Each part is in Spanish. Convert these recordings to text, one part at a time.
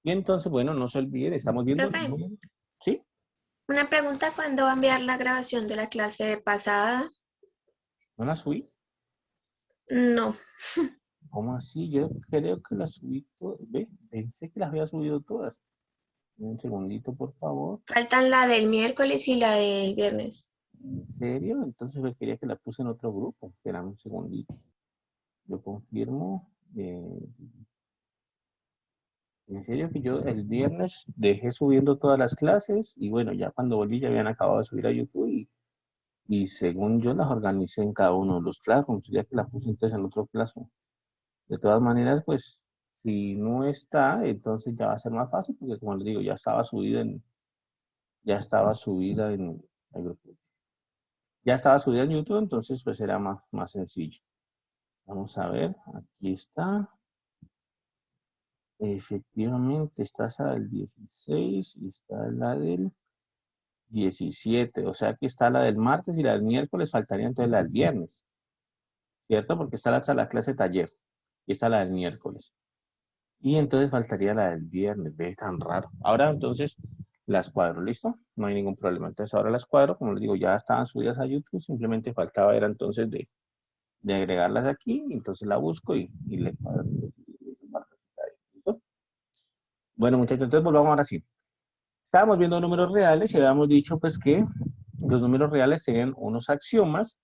Y entonces, bueno, no se olviden, estamos viendo Profe, números. ¿Sí? una pregunta, ¿cuándo va a enviar la grabación de la clase pasada? ¿No la subí? No, ¿Cómo así? Yo creo que las subí todas. Ve, pensé que las había subido todas. Un segundito, por favor. faltan la del miércoles y la del viernes. ¿En serio? Entonces yo quería que la puse en otro grupo. Espera un segundito. Yo confirmo. En serio que yo el viernes dejé subiendo todas las clases y bueno, ya cuando volví ya habían acabado de subir a YouTube y según yo las organicé en cada uno de los classrooms, ya que las puse entonces en otro classroom. De todas maneras, pues si no está, entonces ya va a ser más fácil porque como les digo, ay, ya estaba subida en YouTube, entonces pues era más sencillo. Vamos a ver, aquí está. Efectivamente, está esa del 16 y está la del 17. O sea, aquí está la del martes y la del miércoles, faltaría entonces la del viernes, ¿cierto? Porque está la clase taller y está la del miércoles. Y entonces faltaría la del viernes, ve tan raro. Ahora entonces las cuadro, ¿listo? No hay ningún problema. Entonces ahora las cuadro, como les digo, ya estaban subidas a YouTube, simplemente faltaba era entonces de agregarlas aquí, entonces la busco y le cuadro. ¿Listo? Bueno, muchachos, entonces volvamos ahora sí. Estábamos viendo números reales y habíamos dicho pues que los números reales tenían unos axiomas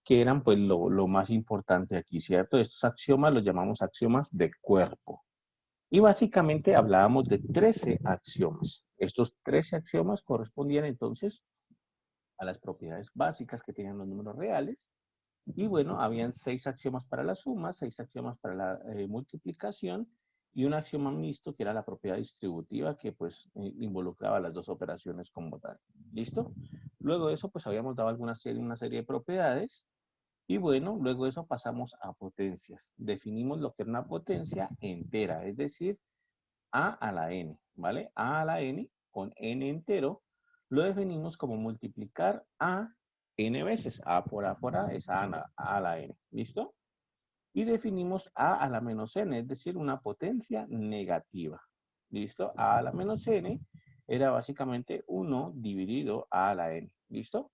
que eran pues lo más importante aquí, ¿cierto? Estos axiomas los llamamos axiomas de cuerpo. Y básicamente hablábamos de 13 axiomas. Estos 13 axiomas correspondían entonces a las propiedades básicas que tenían los números reales. Y bueno, habían 6 axiomas para la suma, 6 axiomas para la multiplicación y un axioma mixto que era la propiedad distributiva que pues involucraba las dos operaciones como tal. ¿Listo? Luego de eso pues habíamos dado una serie de propiedades y bueno, luego de eso pasamos a potencias. Definimos lo que era una potencia entera, es decir, a la n, ¿vale? A la n con n entero lo definimos como multiplicar a n veces. A por A es a la n. ¿Listo? Y definimos a la menos n, es decir, una potencia negativa. ¿Listo? A la menos n era básicamente 1 dividido a la n. ¿Listo?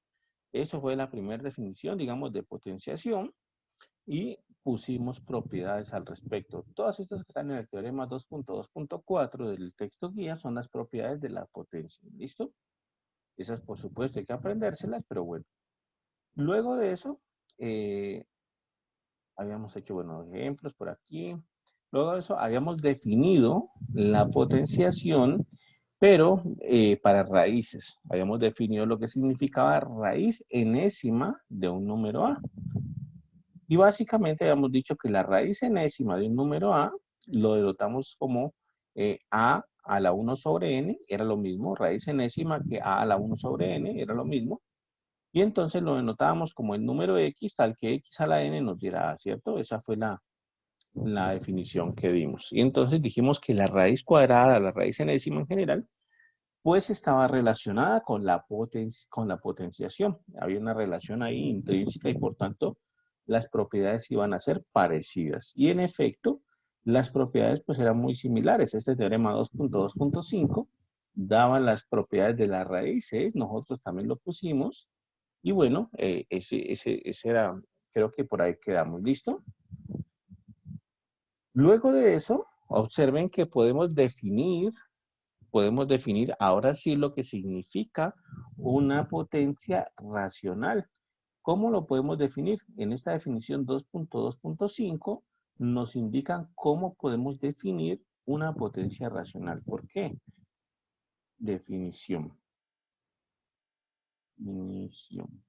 Eso fue la primera definición, digamos, de potenciación y pusimos propiedades al respecto. Todas estas que están en el teorema 2.2.4 del texto guía son las propiedades de la potencia. ¿Listo? Esas, por supuesto, hay que aprendérselas, pero bueno. Luego de eso, habíamos hecho, bueno, ejemplos por aquí. Luego de eso, habíamos definido la potenciación, pero para raíces. Habíamos definido lo que significaba raíz enésima de un número A. Y básicamente habíamos dicho que la raíz enésima de un número A lo denotamos como a la 1 sobre n, era lo mismo, raíz enésima que a la 1 sobre n, era lo mismo. Y entonces lo denotábamos como el número x, tal que x a la n nos diera a, ¿cierto? Esa fue la definición que dimos. Y entonces dijimos que la raíz cuadrada, la raíz enésima en general, pues estaba relacionada con la potenciación. Había una relación ahí intrínseca y por tanto las propiedades iban a ser parecidas. Y en efecto, las propiedades pues eran muy similares. Este teorema 2.2.5 daba las propiedades de las raíces, nosotros también lo pusimos. Y bueno, ese era, creo que por ahí quedamos. ¿Listo? Luego de eso, observen que podemos definir ahora sí lo que significa una potencia racional. ¿Cómo lo podemos definir? En esta definición 2.2.5 nos indican cómo podemos definir una potencia racional. ¿Por qué? Definición. Definición.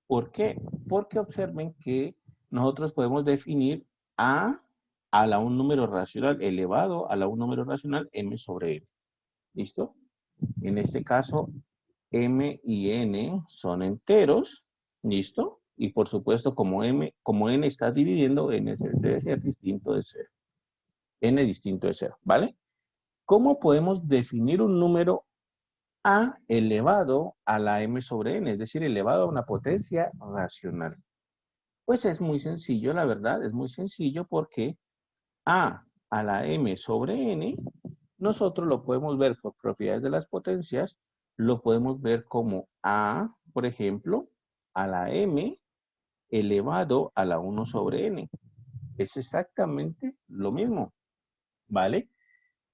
¿Por qué? Porque observen que nosotros podemos definir a la un número racional elevado a la un número racional m sobre n. ¿Listo? En este caso, m y n son enteros, ¿listo? Y por supuesto, como n está dividiendo, n debe ser distinto de 0. N distinto de 0, ¿vale? ¿Cómo podemos definir un número a elevado a la m sobre n? Es decir, elevado a una potencia racional. Pues es muy sencillo, la verdad, es muy sencillo porque a la m sobre n nosotros lo podemos ver por propiedades de las potencias, lo podemos ver como A, por ejemplo, a la M elevado a la 1 sobre N. Es exactamente lo mismo, ¿vale?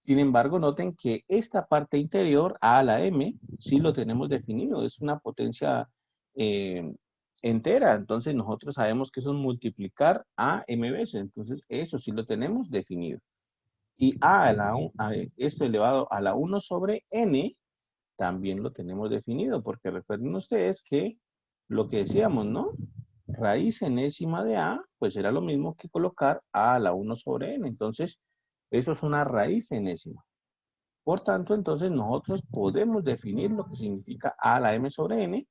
Sin embargo, noten que esta parte interior, A a la M, sí lo tenemos definido. Es una potencia entera. Entonces, nosotros sabemos que eso es multiplicar a M veces. Entonces, eso sí lo tenemos definido. Y esto elevado a la 1 sobre N, también lo tenemos definido. Porque recuerden ustedes que lo que decíamos, ¿no? Raíz enésima de A, pues era lo mismo que colocar A a la 1 sobre N. Entonces, eso es una raíz enésima. Por tanto, entonces nosotros podemos definir lo que significa A a la M sobre N,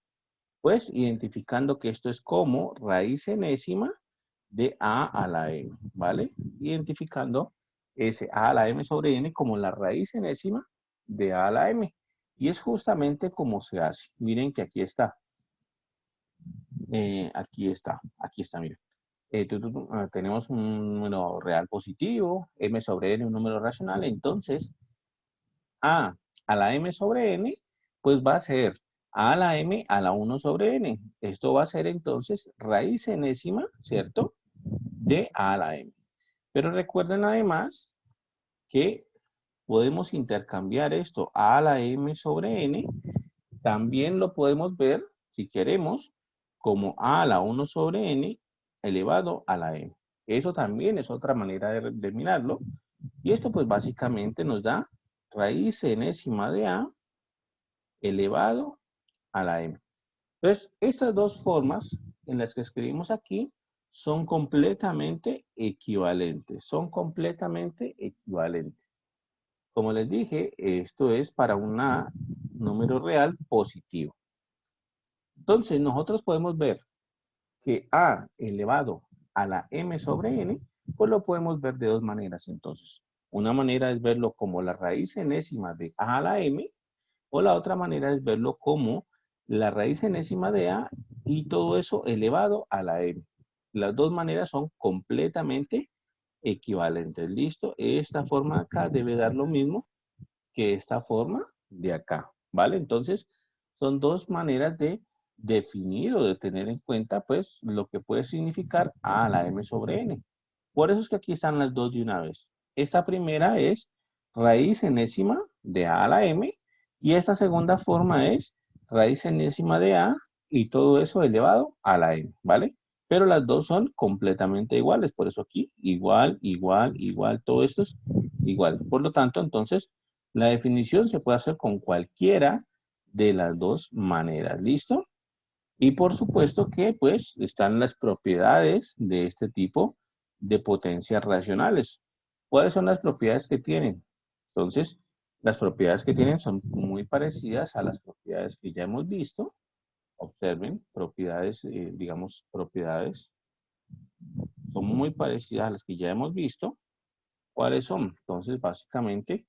pues identificando que esto es como raíz enésima de A a la M, ¿vale? Identificando ese A a la M sobre N como la raíz enésima de A a la M. Y es justamente como se hace. Miren que aquí está. Aquí está, miren. Tenemos un número real positivo, M sobre N un número racional, entonces a la M sobre N, pues va a ser A a la M a la 1 sobre N. Esto va a ser entonces raíz enésima, ¿cierto? De A a la M. Pero recuerden además que podemos intercambiar esto A a la M sobre N. También lo podemos ver, si queremos, como A a la 1 sobre N elevado a la M. Eso también es otra manera de mirarlo. Y esto pues básicamente nos da raíz enésima de A elevado a la M. Entonces, estas dos formas en las que escribimos aquí son completamente equivalentes. Son completamente equivalentes. Como les dije, esto es para un número real positivo. Entonces, nosotros podemos ver que A elevado a la M sobre N, pues lo podemos ver de dos maneras. Entonces, una manera es verlo como la raíz enésima de A a la M, o la otra manera es verlo como la raíz enésima de A y todo eso elevado a la M. Las dos maneras son completamente equivalentes. ¿Listo? Esta forma de acá debe dar lo mismo que esta forma de acá. ¿Vale? Entonces, son dos maneras de definir o de tener en cuenta, pues, lo que puede significar A a la M sobre N. Por eso es que aquí están las dos de una vez. Esta primera es raíz enésima de A a la M y esta segunda forma es raíz enésima de A y todo eso elevado a la M, ¿vale? Pero las dos son completamente iguales, por eso aquí igual, igual, igual, todo esto es igual. Por lo tanto, entonces, la definición se puede hacer con cualquiera de las dos maneras, ¿listo? Y por supuesto que pues están las propiedades de este tipo de potencias racionales. ¿Cuáles son las propiedades que tienen? Entonces, las propiedades que tienen son muy parecidas a las propiedades que ya hemos visto. Observen, propiedades, digamos, propiedades son muy parecidas a las que ya hemos visto. ¿Cuáles son? Entonces, básicamente,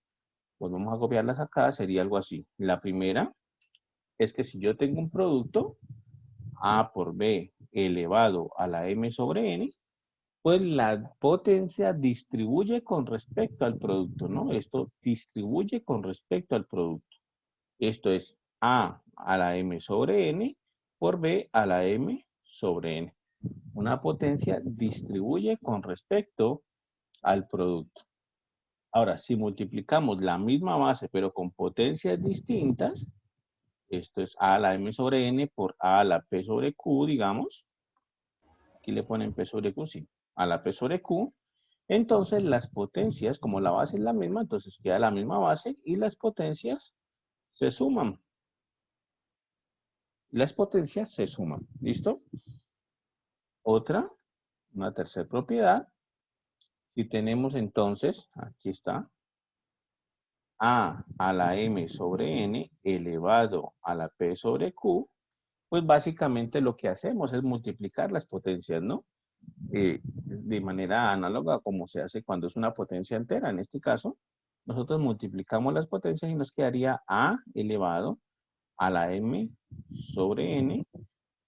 pues vamos a copiarlas acá, sería algo así. La primera es que si yo tengo un producto, A por B elevado a la M sobre N, pues la potencia distribuye con respecto al producto, ¿no? Esto distribuye con respecto al producto. Esto es A a la M sobre N por B a la M sobre N. Una potencia distribuye con respecto al producto. Ahora, si multiplicamos la misma base pero con potencias distintas, esto es A a la M sobre N por A a la P sobre Q, digamos. Aquí le ponen P sobre Q, sí. A la P sobre Q. Entonces las potencias, como la base es la misma, entonces queda la misma base y las potencias se suman. Las potencias se suman. ¿Listo? Otra, una tercera propiedad. Si tenemos entonces, aquí está, A la M sobre N elevado a la P sobre Q, pues básicamente lo que hacemos es multiplicar las potencias, ¿no? De manera análoga como se hace cuando es una potencia entera. En este caso, nosotros multiplicamos las potencias y nos quedaría A elevado a la M sobre N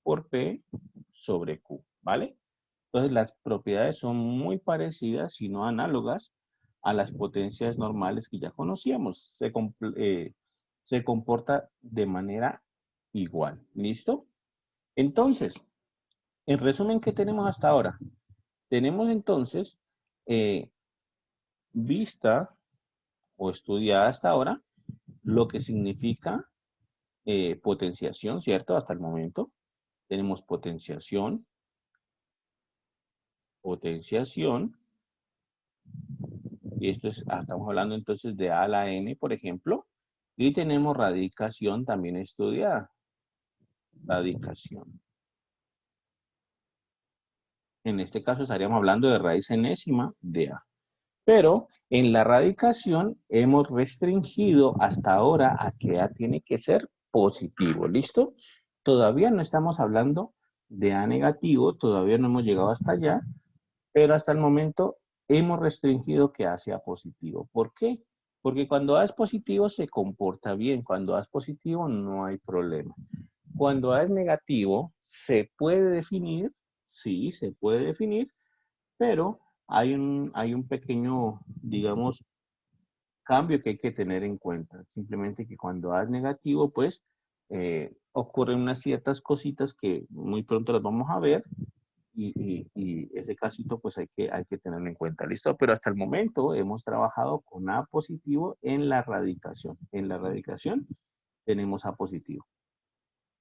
por P sobre Q, ¿vale? Entonces las propiedades son muy parecidas, si no análogas, a las potencias normales que ya conocíamos. Se comporta de manera igual. ¿Listo? Entonces, en resumen, ¿qué tenemos hasta ahora? Tenemos entonces vista o estudiada hasta ahora lo que significa potenciación, ¿cierto? Hasta el momento tenemos potenciación, y esto es, estamos hablando entonces de A a la N, por ejemplo, y tenemos radicación también estudiada, radicación. En este caso estaríamos hablando de raíz enésima de A. Pero en la radicación hemos restringido hasta ahora a que A tiene que ser positivo, ¿listo? Todavía no estamos hablando de A negativo, todavía no hemos llegado hasta allá, pero hasta el momento hemos restringido que A sea positivo. ¿Por qué? Porque cuando A es positivo se comporta bien, cuando A es positivo no hay problema. Cuando A es negativo, se puede definir, sí, se puede definir, pero hay un pequeño, digamos, cambio que hay que tener en cuenta. Simplemente que cuando A es negativo, pues ocurren unas ciertas cositas que muy pronto las vamos a ver y ese casito pues hay que tenerlo en cuenta. ¿Listo? Pero hasta el momento hemos trabajado con A positivo en la radicación. En la radicación tenemos A positivo.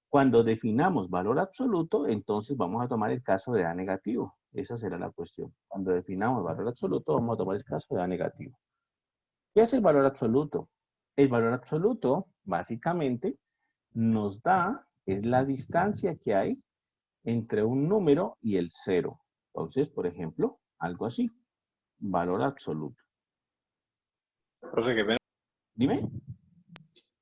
Cuando definamos valor absoluto, entonces vamos a tomar el caso de A negativo. Esa será la cuestión. Cuando definamos valor absoluto, vamos a tomar el caso de A negativo. ¿Qué es el valor absoluto? El valor absoluto, básicamente, nos da, es la distancia que hay entre un número y el cero. Entonces, por ejemplo, algo así, valor absoluto. Profe, qué pena. Dime.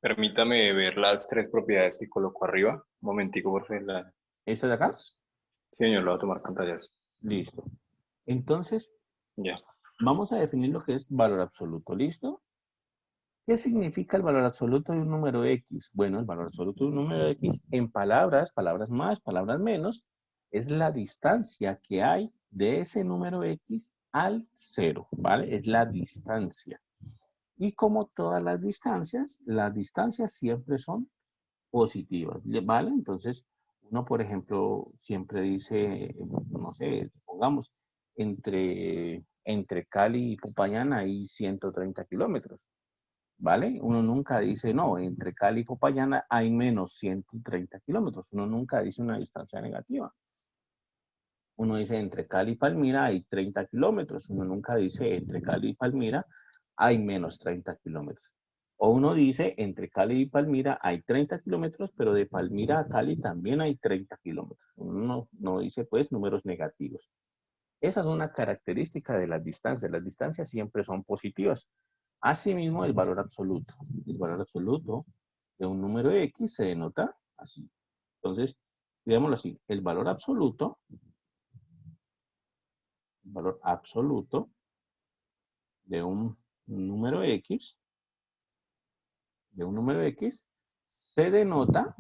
Permítame ver las tres propiedades que coloco arriba. Un momentico, por favor. ¿Esta de acá? Sí, señor, lo voy a tomar pantallas. Listo. Entonces, Ya. vamos a definir lo que es valor absoluto. ¿Listo? ¿Qué significa el valor absoluto de un número X? Bueno, el valor absoluto de un número X en palabras, palabras más, palabras menos, es la distancia que hay de ese número X al cero, ¿vale? Es la distancia. Y como todas las distancias siempre son positivas, ¿vale? Entonces, uno, por ejemplo, siempre dice, no sé, supongamos, entre Cali y Popayán hay 130 kilómetros, ¿vale? Uno nunca dice, no, entre Cali y Popayán hay menos 130 kilómetros. Uno nunca dice una distancia negativa. Uno dice, entre Cali y Palmira hay 30 kilómetros. Uno nunca dice, entre Cali y Palmira hay menos 30 kilómetros. O uno dice, entre Cali y Palmira hay 30 kilómetros, pero de Palmira a Cali también hay 30 kilómetros. Uno no dice, pues, números negativos. Esa es una característica de las distancias. Las distancias siempre son positivas. Asimismo, el valor absoluto. El valor absoluto de un número X se denota así. Entonces, digámoslo así, el valor absoluto de un número X, se denota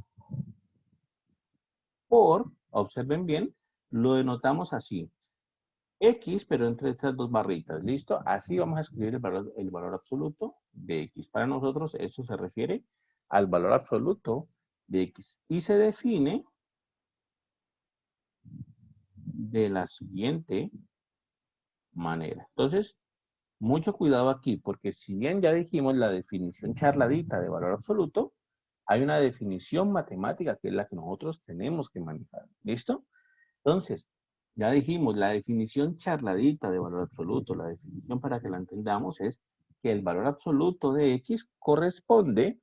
por, observen bien, lo denotamos así. X, pero entre estas dos barritas, ¿listo? Así vamos a escribir el valor absoluto de X. Para nosotros eso se refiere al valor absoluto de X. Y se define de la siguiente manera. Entonces, mucho cuidado aquí, porque si bien ya dijimos la definición charladita de valor absoluto, hay una definición matemática que es la que nosotros tenemos que manejar. ¿Listo? Entonces, ya dijimos, la definición charladita de valor absoluto, la definición para que la entendamos es que el valor absoluto de X corresponde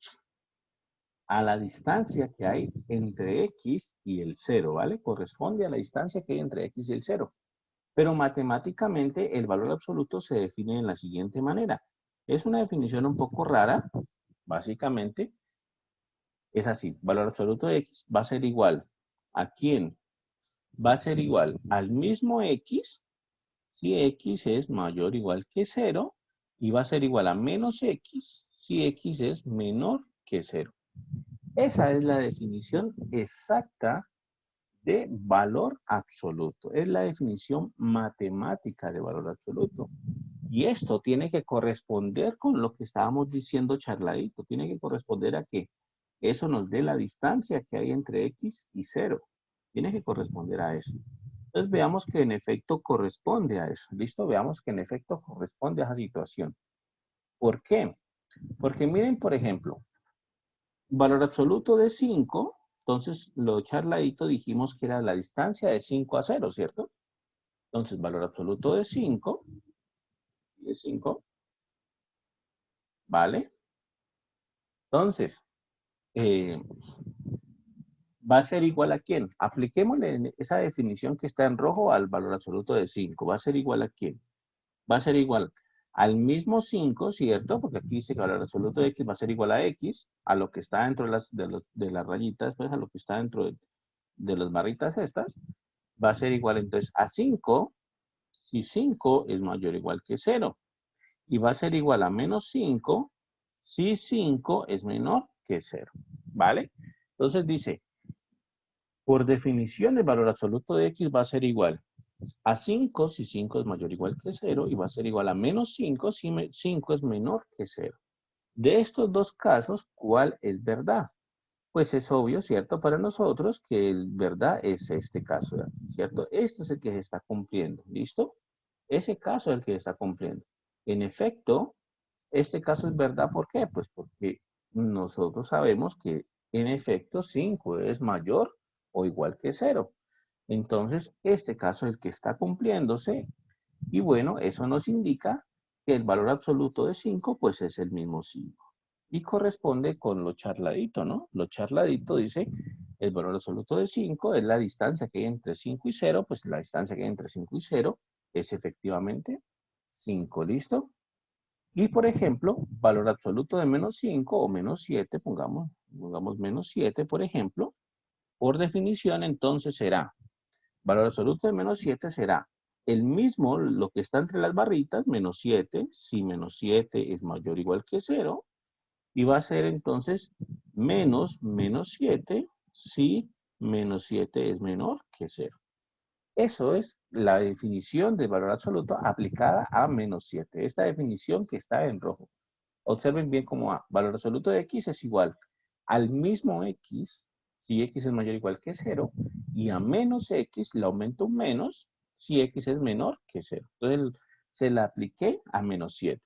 a la distancia que hay entre X y el 0, ¿vale? Corresponde a la distancia que hay entre X y el 0. Pero matemáticamente el valor absoluto se define de la siguiente manera. Es una definición un poco rara, básicamente. Es así, valor absoluto de X va a ser igual a quién. Va a ser igual al mismo X si X es mayor o igual que 0 y va a ser igual a menos X si X es menor que 0. Esa es la definición exacta de valor absoluto. Es la definición matemática de valor absoluto. Y esto tiene que corresponder con lo que estábamos diciendo charladito. Tiene que corresponder a que eso nos dé la distancia que hay entre X y 0. Tiene que corresponder a eso. Entonces veamos que en efecto corresponde a eso. ¿Listo? Veamos que en efecto corresponde a esa situación. ¿Por qué? Porque miren, por ejemplo, valor absoluto de 5, entonces lo charladito dijimos que era la distancia de 5 a 0, ¿cierto? Entonces, valor absoluto de 5, ¿vale? Entonces, va a ser igual a ¿quién? Apliquémosle esa definición que está en rojo al valor absoluto de 5. ¿Va a ser igual a quién? Va a ser igual al mismo 5, ¿cierto? Porque aquí dice que el valor absoluto de X va a ser igual a X, a lo que está dentro de las rayitas, pues a lo que está dentro de las barritas estas, va a ser igual entonces a 5, si 5 es mayor o igual que 0. Y va a ser igual a menos 5, si 5 es menor que 0. ¿Vale? Entonces dice, por definición el valor absoluto de X va a ser igual a 5 si 5 es mayor o igual que 0 y va a ser igual a menos 5 si 5 es menor que 0. De estos dos casos, ¿cuál es verdad? Pues es obvio, ¿cierto? Para nosotros que el verdad es este caso, ¿cierto? Este es el que se está cumpliendo, ¿listo? Ese caso es el que se está cumpliendo. En efecto, este caso es verdad, ¿por qué? Pues porque nosotros sabemos que en efecto 5 es mayor o igual que 0. Entonces, este caso es el que está cumpliéndose y bueno, eso nos indica que el valor absoluto de 5 pues es el mismo 5. Y corresponde con lo charladito, ¿no? Lo charladito dice el valor absoluto de 5 es la distancia que hay entre 5 y 0, pues la distancia que hay entre 5 y 0 es efectivamente 5, ¿listo? Y por ejemplo, valor absoluto de menos 5 o menos 7, pongamos menos 7, por ejemplo, por definición entonces será, valor absoluto de menos 7 será el mismo, lo que está entre las barritas, menos 7, si menos 7 es mayor o igual que 0, y va a ser entonces menos 7 si menos 7 es menor que 0. Eso es la definición de valor absoluto aplicada a menos 7. Esta definición que está en rojo. Observen bien cómo va. Valor absoluto de X es igual al mismo X si X es mayor o igual que 0 y a menos X le aumento un menos si X es menor que 0. Entonces se la apliqué a menos 7.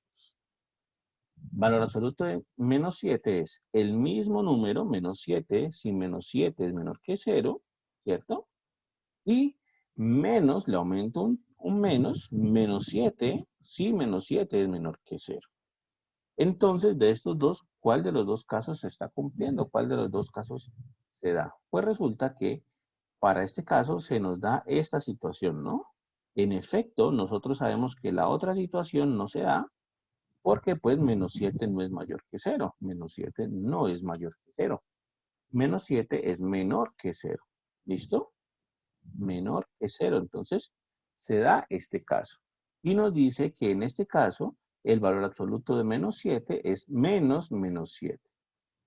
Valor absoluto de menos 7 es el mismo número, menos 7, si menos 7 es menor que 0, ¿cierto? Y menos, le aumento un menos, menos 7, si menos 7 es menor que 0. Entonces, de estos dos, ¿cuál de los dos casos se está cumpliendo? ¿Cuál de los dos casos se da? Pues resulta que para este caso se nos da esta situación, ¿no? En efecto, nosotros sabemos que la otra situación no se da porque pues menos 7 no es mayor que 0. Menos 7 no es mayor que 0. Menos 7 es menor que 0. ¿Listo? Menor que 0. Entonces, se da este caso. Y nos dice que en este caso, el valor absoluto de menos 7 es menos 7.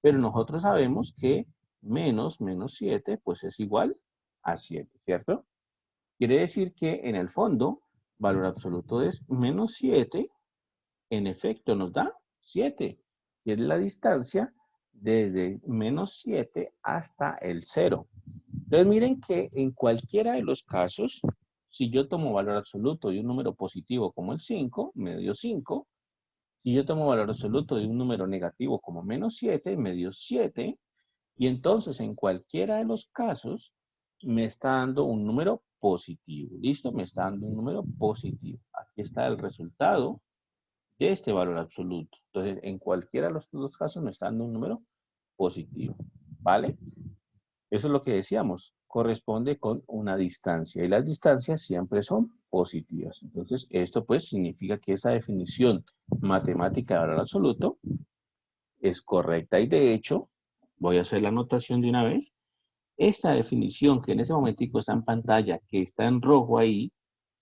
Pero nosotros sabemos que menos 7 pues es igual a 7, ¿cierto? Quiere decir que en el fondo, valor absoluto es menos 7, en efecto nos da 7. Y es la distancia desde menos 7 hasta el 0. Entonces miren que en cualquiera de los casos, si yo tomo valor absoluto de un número positivo como el 5, me dio 5. Si yo tomo valor absoluto de un número negativo como menos 7, me dio 7. Y entonces en cualquiera de los casos me está dando un número positivo. ¿Listo? Me está dando un número positivo. Aquí está el resultado de este valor absoluto. Entonces en cualquiera de los dos casos me está dando un número positivo. ¿Vale? Eso es lo que decíamos, corresponde con una distancia y las distancias siempre son positivas. Entonces, esto pues significa que esa definición matemática de valor absoluto es correcta y de hecho, voy a hacer la anotación de una vez, esta definición que en ese momentico está en pantalla, que está en rojo ahí,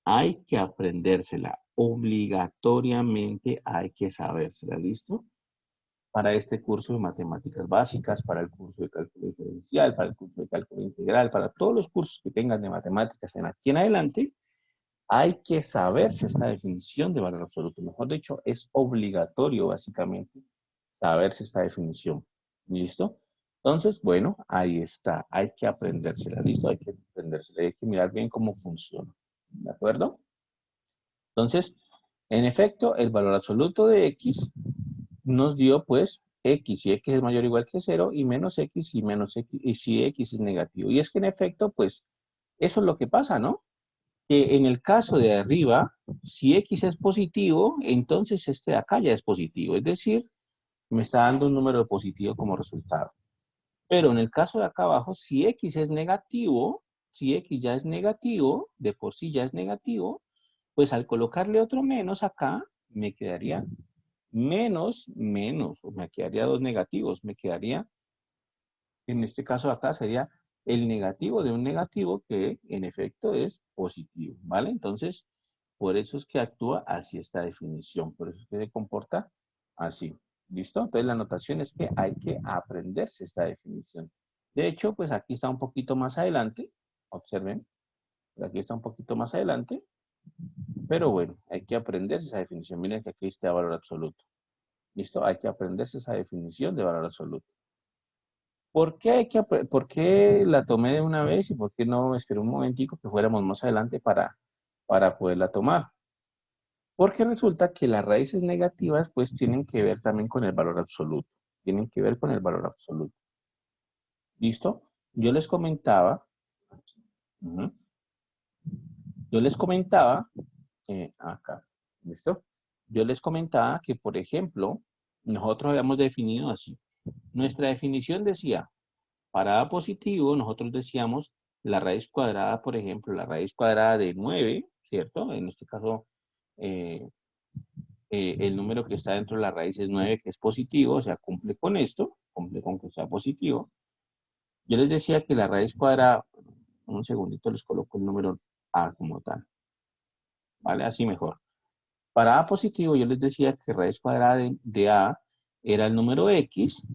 hay que aprendérsela, obligatoriamente hay que sabérsela, ¿listo? Para este curso de matemáticas básicas, para el curso de cálculo diferencial, para el curso de cálculo integral, para todos los cursos que tengan de matemáticas en aquí en adelante, Hay que saberse esta definición de valor absoluto. Mejor dicho, es obligatorio, básicamente, saberse esta definición. ¿Listo? Entonces, bueno, ahí está. Hay que aprendérsela. ¿Listo? Hay que aprendérsela. Hay que mirar bien cómo funciona. ¿De acuerdo? Entonces, en efecto, el valor absoluto de X nos dio, pues, X, si X es mayor o igual que 0, y menos X, y menos X, y si X es negativo. Y es que, en efecto, pues, eso es lo que pasa, ¿no? Que en el caso de arriba, si X es positivo, entonces este de acá ya es positivo. Es decir, me está dando un número positivo como resultado. Pero en el caso de acá abajo, si X es negativo, si X ya es negativo, de por sí ya es negativo, pues al colocarle otro menos acá, me quedaría menos, o me quedaría dos negativos, me quedaría, en este caso acá sería el negativo de un negativo que en efecto es positivo, ¿vale? Entonces, por eso es que actúa así esta definición, por eso es que se comporta así, ¿listo? Entonces la anotación es que hay que aprenderse esta definición. De hecho, pues aquí está un poquito más adelante, observen, aquí está un poquito más adelante, pero bueno, hay que aprenderse esa definición. Miren que aquí está valor absoluto. ¿Listo? Hay que aprenderse esa definición de valor absoluto. ¿Por qué la tomé de una vez y por qué no esperé un momentico que fuéramos más adelante para poderla tomar? Porque resulta que las raíces negativas pues tienen que ver también con el valor absoluto. Tienen que ver con el valor absoluto. ¿Listo? Yo les comentaba, ujú, yo les comentaba, acá, ¿listo? Yo les comentaba que, por ejemplo, nosotros habíamos definido así. Nuestra definición decía, para A positivo, nosotros decíamos la raíz cuadrada, por ejemplo, la raíz cuadrada de 9, ¿cierto? En este caso, eh, el número que está dentro de la raíz es 9, que es positivo, o sea, cumple con esto, cumple con que sea positivo. Yo les decía que la raíz cuadrada, un segundito les coloco el número A como tal, ¿vale? Así mejor. Para A positivo, yo les decía que raíz cuadrada de A era el número X,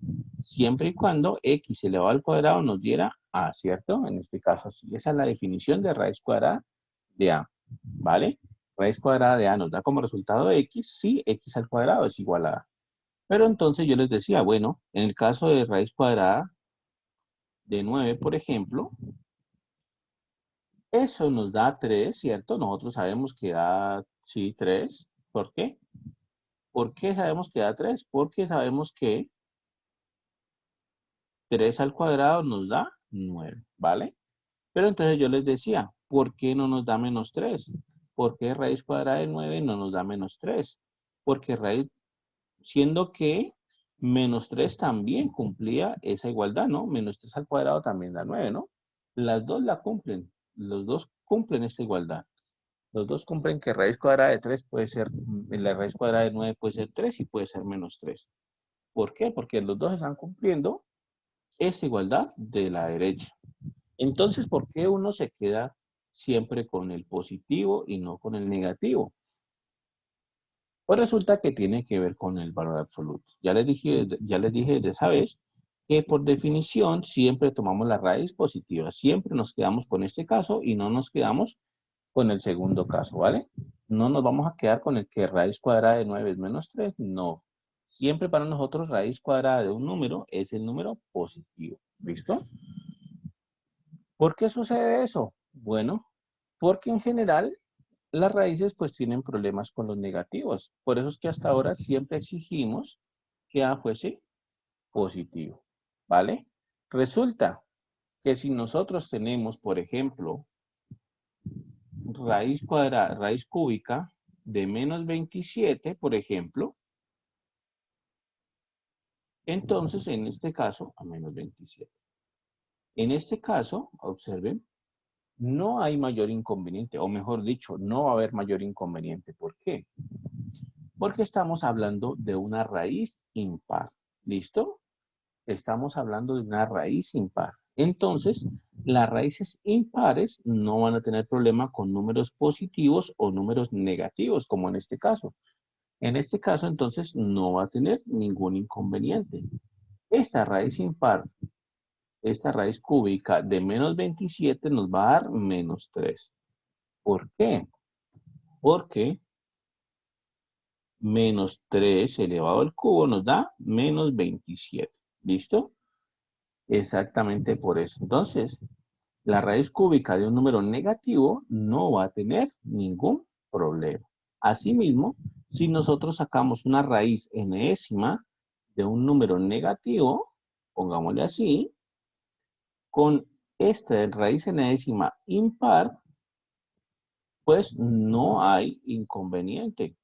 siempre y cuando X elevado al cuadrado nos diera A, ¿cierto? En este caso, sí. Esa es la definición de raíz cuadrada de A, ¿vale? Raíz cuadrada de A nos da como resultado X, si X al cuadrado es igual a A. Pero entonces yo les decía, bueno, en el caso de raíz cuadrada de 9, por ejemplo, eso nos da 3, ¿cierto? Nosotros sabemos que da, sí, 3. ¿Por qué? ¿Por qué sabemos que da 3? Porque sabemos que 3 al cuadrado nos da 9, ¿vale? Pero entonces yo les decía, ¿por qué no nos da menos 3? ¿Por qué raíz cuadrada de 9 no nos da menos 3? Porque raíz, siendo que menos 3 también cumplía esa igualdad, ¿no? Menos 3 al cuadrado también da 9, ¿no? Las dos la cumplen, los dos cumplen esta igualdad. Los dos cumplen que raíz cuadrada de 3 puede ser, la raíz cuadrada de 9 puede ser 3 y puede ser menos 3. ¿Por qué? Porque los dos están cumpliendo esa igualdad de la derecha. Entonces, ¿por qué uno se queda siempre con el positivo y no con el negativo? Pues resulta que tiene que ver con el valor absoluto. Ya les dije de esa vez que por definición siempre tomamos la raíz positiva. Siempre nos quedamos con este caso y no nos quedamos con el segundo caso, ¿vale? No nos vamos a quedar con el que raíz cuadrada de 9 es menos 3, no. Siempre para nosotros raíz cuadrada de un número es el número positivo. ¿Listo? ¿Por qué sucede eso? Bueno, porque en general las raíces pues tienen problemas con los negativos. Por eso es que hasta ahora siempre exigimos que A fuese positivo, ¿vale? Resulta que si nosotros tenemos, por ejemplo, raíz cuadrada, raíz cúbica de menos 27, por ejemplo, entonces en este caso, a menos 27. En este caso, observen, no hay mayor inconveniente, o mejor dicho, no va a haber mayor inconveniente. ¿Por qué? Porque estamos hablando de una raíz impar. ¿Listo? Estamos hablando de una raíz impar. Entonces, las raíces impares no van a tener problema con números positivos o números negativos, como en este caso. En este caso, entonces, no va a tener ningún inconveniente. Esta raíz impar, esta raíz cúbica de menos 27 nos va a dar menos 3. ¿Por qué? porque menos 3 elevado al cubo nos da menos 27. ¿Listo? Exactamente por eso. Entonces, la raíz cúbica de un número negativo no va a tener ningún problema. Asimismo, si nosotros sacamos una raíz enésima de un número negativo, pongámosle así, con esta raíz enésima impar, pues no hay inconveniente.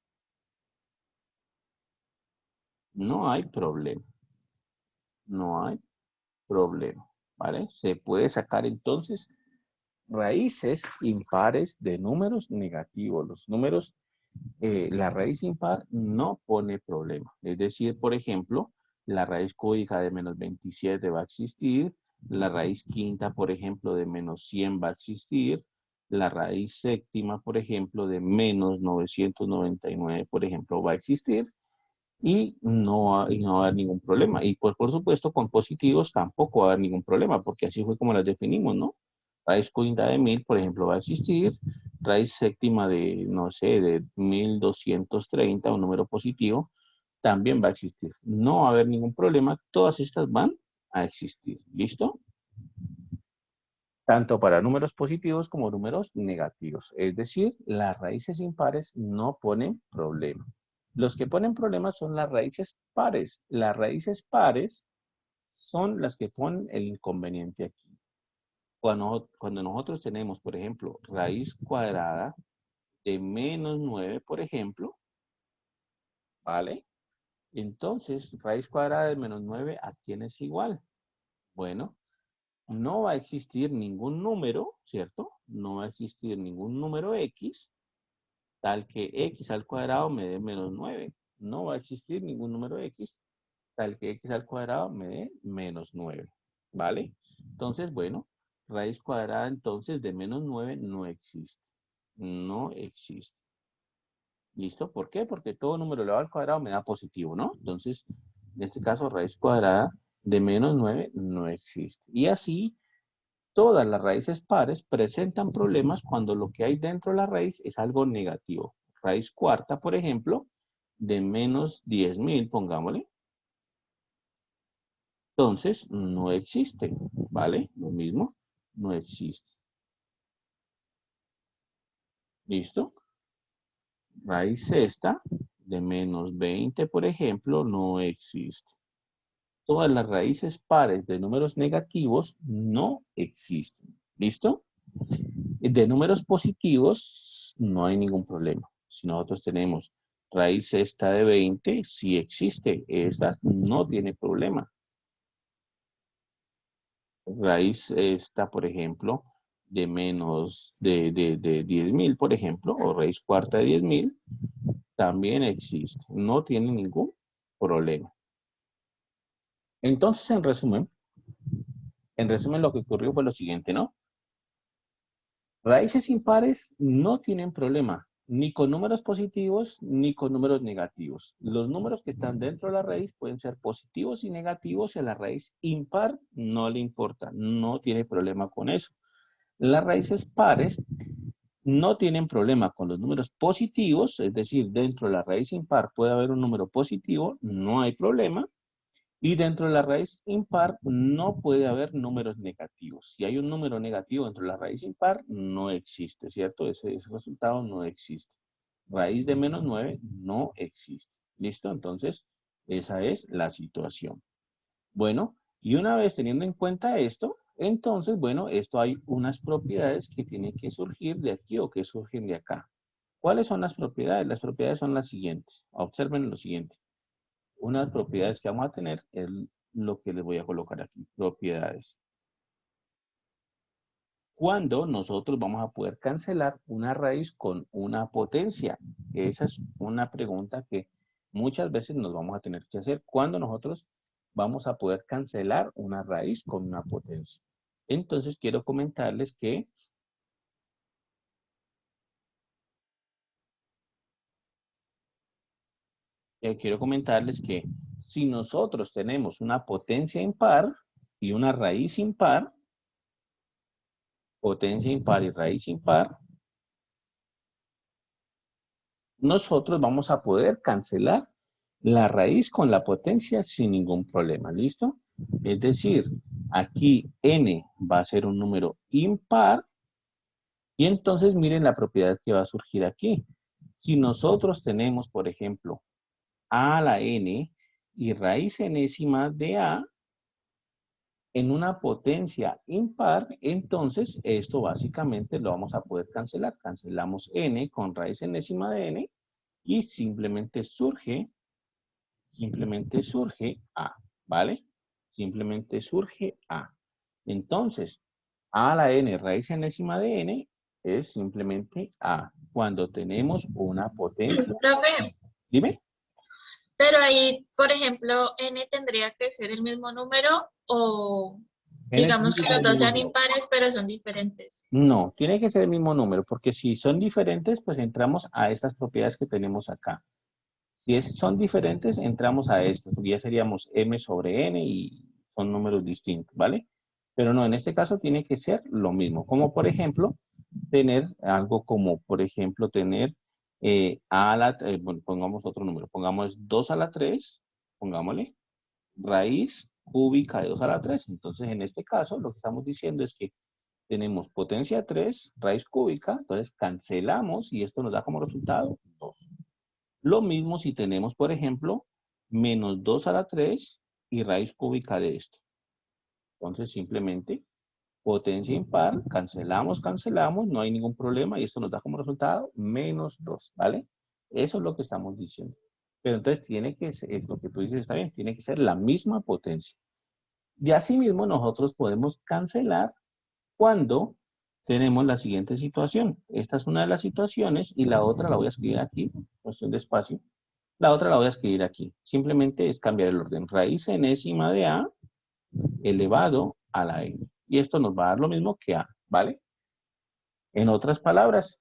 No hay problema. No hay problema. ¿Vale? Se puede sacar entonces raíces impares de números negativos. Los números, la raíz impar no pone problema. Es decir, por ejemplo, la raíz cúbica de menos 27 va a existir. La raíz quinta, por ejemplo, de menos 100 va a existir. La raíz séptima, por ejemplo, de menos 999, por ejemplo, va a existir. Y no va a haber ningún problema. Y pues, por supuesto, con positivos tampoco va a haber ningún problema, porque así fue como las definimos, ¿no? Raíz quinta de 1000, por ejemplo, va a existir. Raíz séptima de, no sé, de 1230, un número positivo, también va a existir. No va a haber ningún problema. Todas estas van a existir. ¿Listo? Tanto para números positivos como números negativos. Es decir, las raíces impares no ponen problema. Los que ponen problemas son las raíces pares. Las raíces pares son las que ponen el inconveniente aquí. Cuando nosotros tenemos, por ejemplo, raíz cuadrada de menos 9, por ejemplo, ¿vale? Entonces, raíz cuadrada de menos 9, ¿a quién es igual? Bueno, no va a existir ningún número, ¿cierto? No va a existir ningún número x, tal que x al cuadrado me dé menos 9. No va a existir ningún número x, tal que x al cuadrado me dé menos 9. ¿Vale? Entonces, bueno, raíz cuadrada entonces de menos 9 no existe. No existe. ¿Listo? ¿Por qué? Porque todo número elevado al cuadrado me da positivo, ¿no? Entonces, en este caso, raíz cuadrada de menos 9 no existe. Y así, todas las raíces pares presentan problemas cuando lo que hay dentro de la raíz es algo negativo. Raíz cuarta, por ejemplo, de menos 10.000, pongámosle. Entonces, no existe, ¿vale? Lo mismo, no existe. ¿Listo? Raíz sexta de menos 20, por ejemplo, no existe. Todas las raíces pares de números negativos no existen. ¿Listo? De números positivos no hay ningún problema. Si nosotros tenemos raíz sexta de 20, sí existe. Esta no tiene problema. Raíz esta, por ejemplo, de menos de 10.000, por ejemplo, o raíz cuarta de 10.000, también existe. No tiene ningún problema. Entonces, en resumen, lo que ocurrió fue lo siguiente, ¿no? Raíces impares no tienen problema, ni con números positivos, ni con números negativos. Los números que están dentro de la raíz pueden ser positivos y negativos y a la raíz impar no le importa, no tiene problema con eso. Las raíces pares no tienen problema con los números positivos, es decir, dentro de la raíz impar puede haber un número positivo, no hay problema. Y dentro de la raíz impar no puede haber números negativos. Si hay un número negativo dentro de la raíz impar, no existe, ¿cierto? Ese resultado no existe. Raíz de menos 9 no existe. ¿Listo? Entonces, esa es la situación. Bueno, y una vez teniendo en cuenta esto, entonces, bueno, esto hay unas propiedades que tienen que surgir de aquí o que surgen de acá. ¿Cuáles son las propiedades? Las propiedades son las siguientes. Observen lo siguiente. Unas propiedades que vamos a tener es lo que les voy a colocar aquí. Propiedades. ¿Cuándo nosotros vamos a poder cancelar una raíz con una potencia? Esa es una pregunta que muchas veces nos vamos a tener que hacer. ¿Cuándo nosotros vamos a poder cancelar una raíz con una potencia? Entonces quiero comentarles que si nosotros tenemos una potencia impar y una raíz impar, potencia impar y raíz impar, nosotros vamos a poder cancelar la raíz con la potencia sin ningún problema, ¿listo? Es decir, aquí n va a ser un número impar y entonces miren la propiedad que va a surgir aquí. Si nosotros tenemos, por ejemplo, a a la n y raíz enésima de a en una potencia impar, entonces esto básicamente lo vamos a poder cancelar. Cancelamos n con raíz enésima de n y simplemente surge a, ¿vale? Simplemente surge a. Entonces, a a la n raíz enésima de n es simplemente a. Cuando tenemos una potencia. Profe, Dime. pero ahí, por ejemplo, n tendría que ser el mismo número o N digamos tiene que que ser los el dos mismo sean número. impares, pero son diferentes. No, tiene que ser el mismo número, porque si son diferentes, pues entramos a estas propiedades que tenemos acá. Si son diferentes, entramos a esto, porque ya seríamos m sobre n y son números distintos, ¿vale? Pero no, en este caso tiene que ser lo mismo. Como por ejemplo, tener algo como, por ejemplo, tener bueno, pongamos otro número, pongamos 2 a la 3, pongámosle, raíz cúbica de 2 a la 3. Entonces, en este caso, lo que estamos diciendo es que tenemos potencia 3, raíz cúbica, entonces cancelamos y esto nos da como resultado 2. Lo mismo si tenemos, por ejemplo, menos 2 a la 3 y raíz cúbica de esto. Entonces, simplemente potencia impar, cancelamos, no hay ningún problema y esto nos da como resultado menos 2, ¿vale? Eso es lo que estamos diciendo. Pero entonces tiene que ser, lo que tú dices está bien, tiene que ser la misma potencia. Y asimismo nosotros podemos cancelar cuando tenemos la siguiente situación. Esta es una de las situaciones y la otra la voy a escribir aquí, cuestión de espacio. La otra la voy a escribir aquí. Simplemente es cambiar el orden. Raíz enésima de a elevado a la n. Y esto nos va a dar lo mismo que a, ¿vale? En otras palabras,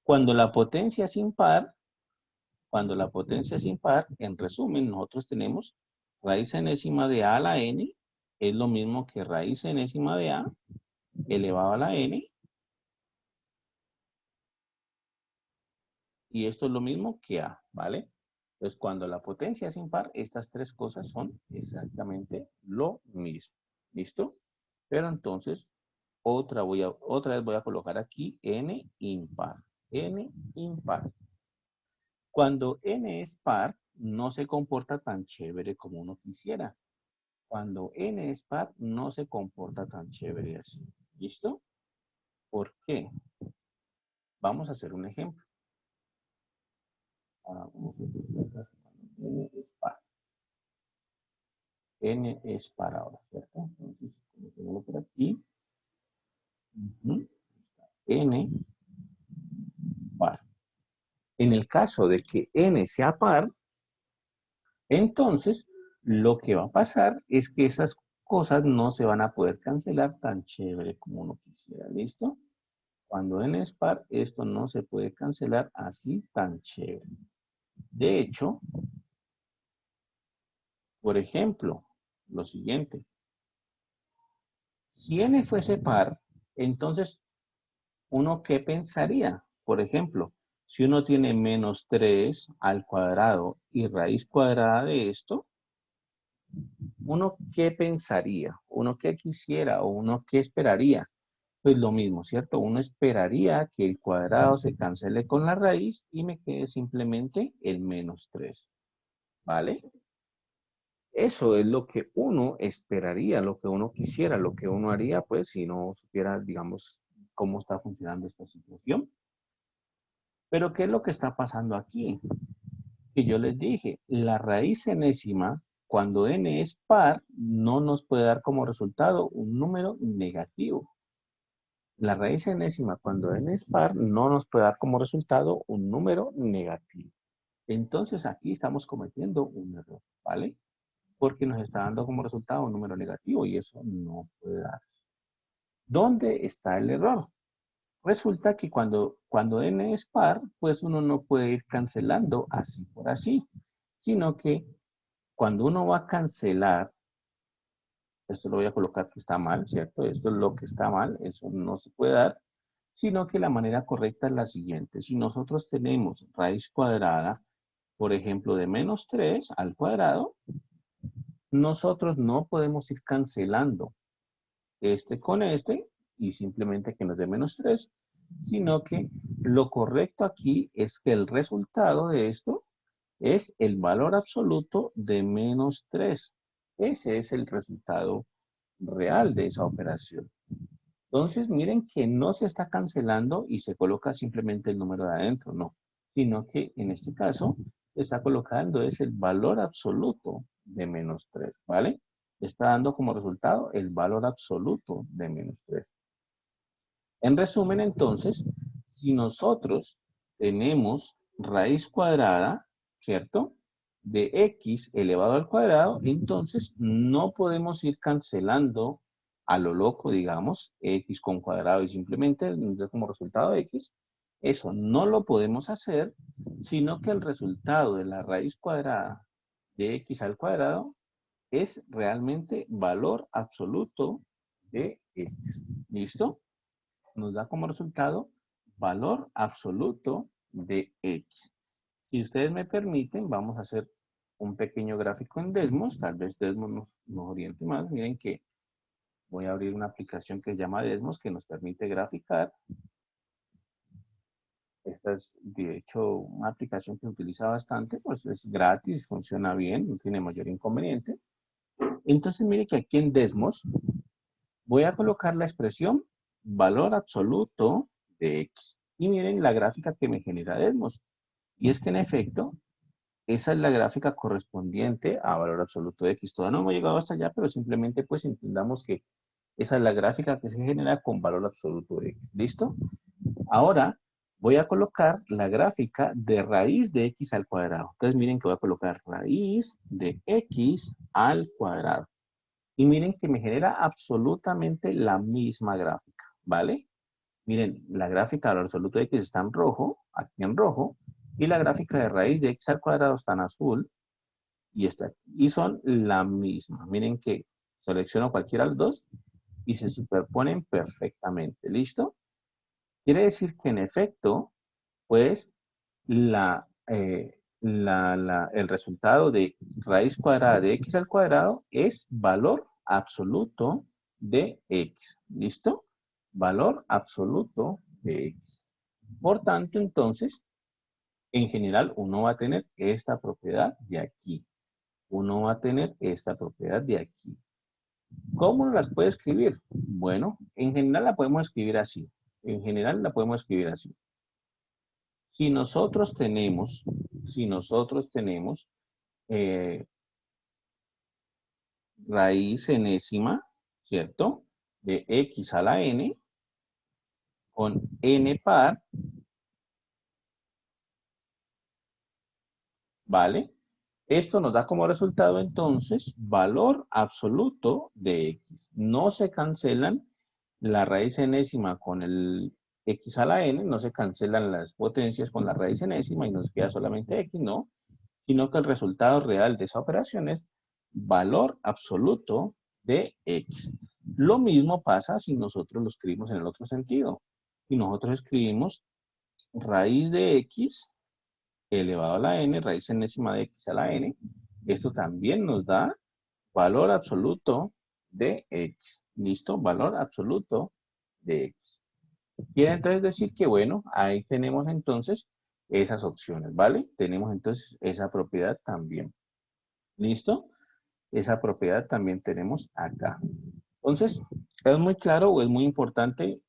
cuando la potencia es impar, en resumen, nosotros tenemos raíz enésima de a la n, es lo mismo que raíz enésima de a elevado a la n, y esto es lo mismo que a, ¿vale? Entonces, cuando la potencia es impar, estas tres cosas son exactamente lo mismo. ¿Listo? Pero entonces, otra vez voy a colocar aquí n impar. N impar. Cuando n es par, no se comporta tan chévere como uno quisiera. Cuando n es par, no se comporta tan chévere así. ¿Listo? ¿Por qué? Vamos a hacer un ejemplo. Vamos a utilizar n es par. N es par ahora, ¿cierto? Entonces, coloquémoslo por aquí. N par. En el caso de que n sea par, entonces lo que va a pasar es que esas cosas no se van a poder cancelar tan chévere como uno quisiera. ¿Listo? Cuando n es par, esto no se puede cancelar así tan chévere. De hecho, por ejemplo, lo siguiente. Si n fuese par, entonces, ¿uno qué pensaría? Por ejemplo, si uno tiene menos 3 al cuadrado y raíz cuadrada de esto, ¿uno qué pensaría? ¿Uno qué quisiera? ¿O uno qué esperaría? Pues lo mismo, ¿cierto? Uno esperaría que el cuadrado se cancele con la raíz y me quede simplemente el menos 3. ¿Vale? Eso es lo que uno esperaría, lo que uno quisiera, lo que uno haría, pues, si no supiera, digamos, cómo está funcionando esta situación. Pero, ¿qué es lo que está pasando aquí? Que yo les dije, la raíz enésima, cuando n es par, no nos puede dar como resultado un número negativo. La raíz enésima, cuando n es par, no nos puede dar como resultado un número negativo. Entonces, aquí estamos cometiendo un error, ¿vale? Porque nos está dando como resultado un número negativo y eso no puede darse. ¿Dónde está el error? Resulta que cuando n es par, pues uno no puede ir cancelando así por así, sino que cuando uno va a cancelar, esto lo voy a colocar que está mal, ¿cierto? Esto es lo que está mal, eso no se puede dar, sino que la manera correcta es la siguiente. Si nosotros tenemos raíz cuadrada, por ejemplo, de menos 3 al cuadrado, nosotros no podemos ir cancelando este con este y simplemente que nos dé menos 3, sino que lo correcto aquí es que el resultado de esto es el valor absoluto de menos 3. Ese es el resultado real de esa operación. Entonces, miren que no se está cancelando y se coloca simplemente el número de adentro, no. Sino que en este caso se está colocando es el valor absoluto de menos 3, ¿vale? Está dando como resultado el valor absoluto de menos 3. En resumen, entonces, si nosotros tenemos raíz cuadrada, ¿cierto? De x elevado al cuadrado, entonces no podemos ir cancelando a lo loco, digamos, x con cuadrado y simplemente nos da como resultado x. Eso no lo podemos hacer, sino que el resultado de la raíz cuadrada de x al cuadrado es realmente valor absoluto de x. ¿Listo? Nos da como resultado valor absoluto de x. Si ustedes me permiten, vamos a hacer un pequeño gráfico en Desmos. Tal vez Desmos nos oriente más. Miren que voy a abrir una aplicación que se llama Desmos que nos permite graficar. Esta es, de hecho, una aplicación que se utiliza bastante, pues es gratis, funciona bien, no tiene mayor inconveniente. Entonces, mire que aquí en Desmos voy a colocar la expresión valor absoluto de x. Y miren la gráfica que me genera Desmos. Y es que en efecto, esa es la gráfica correspondiente a valor absoluto de x. Todavía no hemos llegado hasta allá, pero simplemente pues entendamos que esa es la gráfica que se genera con valor absoluto de x. ¿Listo? Ahora voy a colocar la gráfica de raíz de x al cuadrado. Entonces miren que voy a colocar raíz de x al cuadrado. Y miren que me genera absolutamente la misma gráfica, ¿vale? Miren, la gráfica de valor absoluto de x está en rojo, aquí en rojo, y la gráfica de raíz de x al cuadrado está en azul, y está aquí. Y son la misma. Miren que selecciono cualquiera de los dos y se superponen perfectamente. ¿Listo? Quiere decir que en efecto, pues, el resultado de raíz cuadrada de x al cuadrado es valor absoluto de x. ¿Listo? Valor absoluto de x. Por tanto, entonces, en general, uno va a tener esta propiedad de aquí. Uno va a tener esta propiedad de aquí. ¿Cómo las puede escribir? Bueno, en general la podemos escribir así. En general la podemos escribir así. Si nosotros tenemos raíz enésima, ¿cierto? De x a la n con n par, ¿vale? Esto nos da como resultado entonces valor absoluto de x. No se cancelan la raíz enésima con el x a la n, no se cancelan las potencias con la raíz enésima y nos queda solamente x, no, sino que el resultado real de esa operación es valor absoluto de x. Lo mismo pasa si nosotros lo escribimos en el otro sentido. Si nosotros escribimos raíz de x elevado a la n, raíz enésima de x a la n, esto también nos da valor absoluto de x. ¿Listo? Valor absoluto de x. Quiere entonces decir que, bueno, ahí tenemos entonces esas opciones, ¿vale? Tenemos entonces esa propiedad también. ¿Listo? Esa propiedad también tenemos acá. Entonces, es muy claro o es muy importante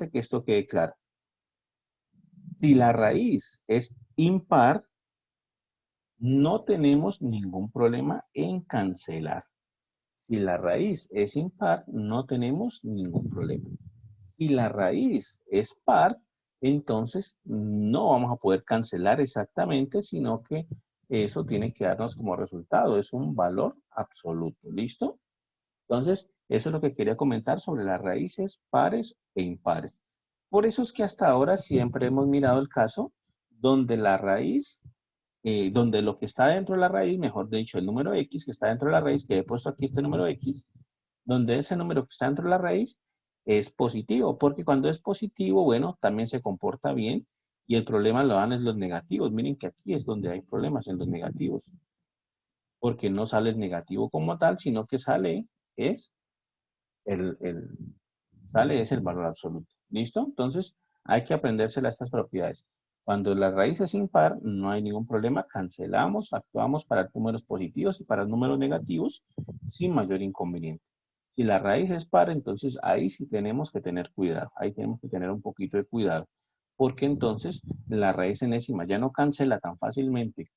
que esto quede claro. Si la raíz es impar, no tenemos ningún problema en cancelar. Si la raíz es impar, no tenemos ningún problema. Si la raíz es par, entonces no vamos a poder cancelar exactamente, sino que eso tiene que darnos como resultado. Es un valor absoluto. ¿Listo? Entonces, eso es lo que quería comentar sobre las raíces pares e impares. Por eso es que hasta ahora siempre hemos mirado el caso donde la raíz, donde lo que está dentro de la raíz, mejor dicho, el número x que está dentro de la raíz, que he puesto aquí este número x, donde ese número que está dentro de la raíz es positivo, porque cuando es positivo, bueno, también se comporta bien y el problema lo dan en los negativos. Miren que aquí es donde hay problemas en los negativos, porque no sale el negativo como tal, sino que sale es sale es el valor absoluto. ¿Listo? Entonces, hay que aprendérsela estas propiedades. Cuando la raíz es impar, no hay ningún problema, cancelamos, actuamos para números positivos y para números negativos sin mayor inconveniente. Si la raíz es par, entonces ahí sí tenemos que tener cuidado, ahí tenemos que tener un poquito de cuidado, porque entonces la raíz enésima ya no cancela tan fácilmente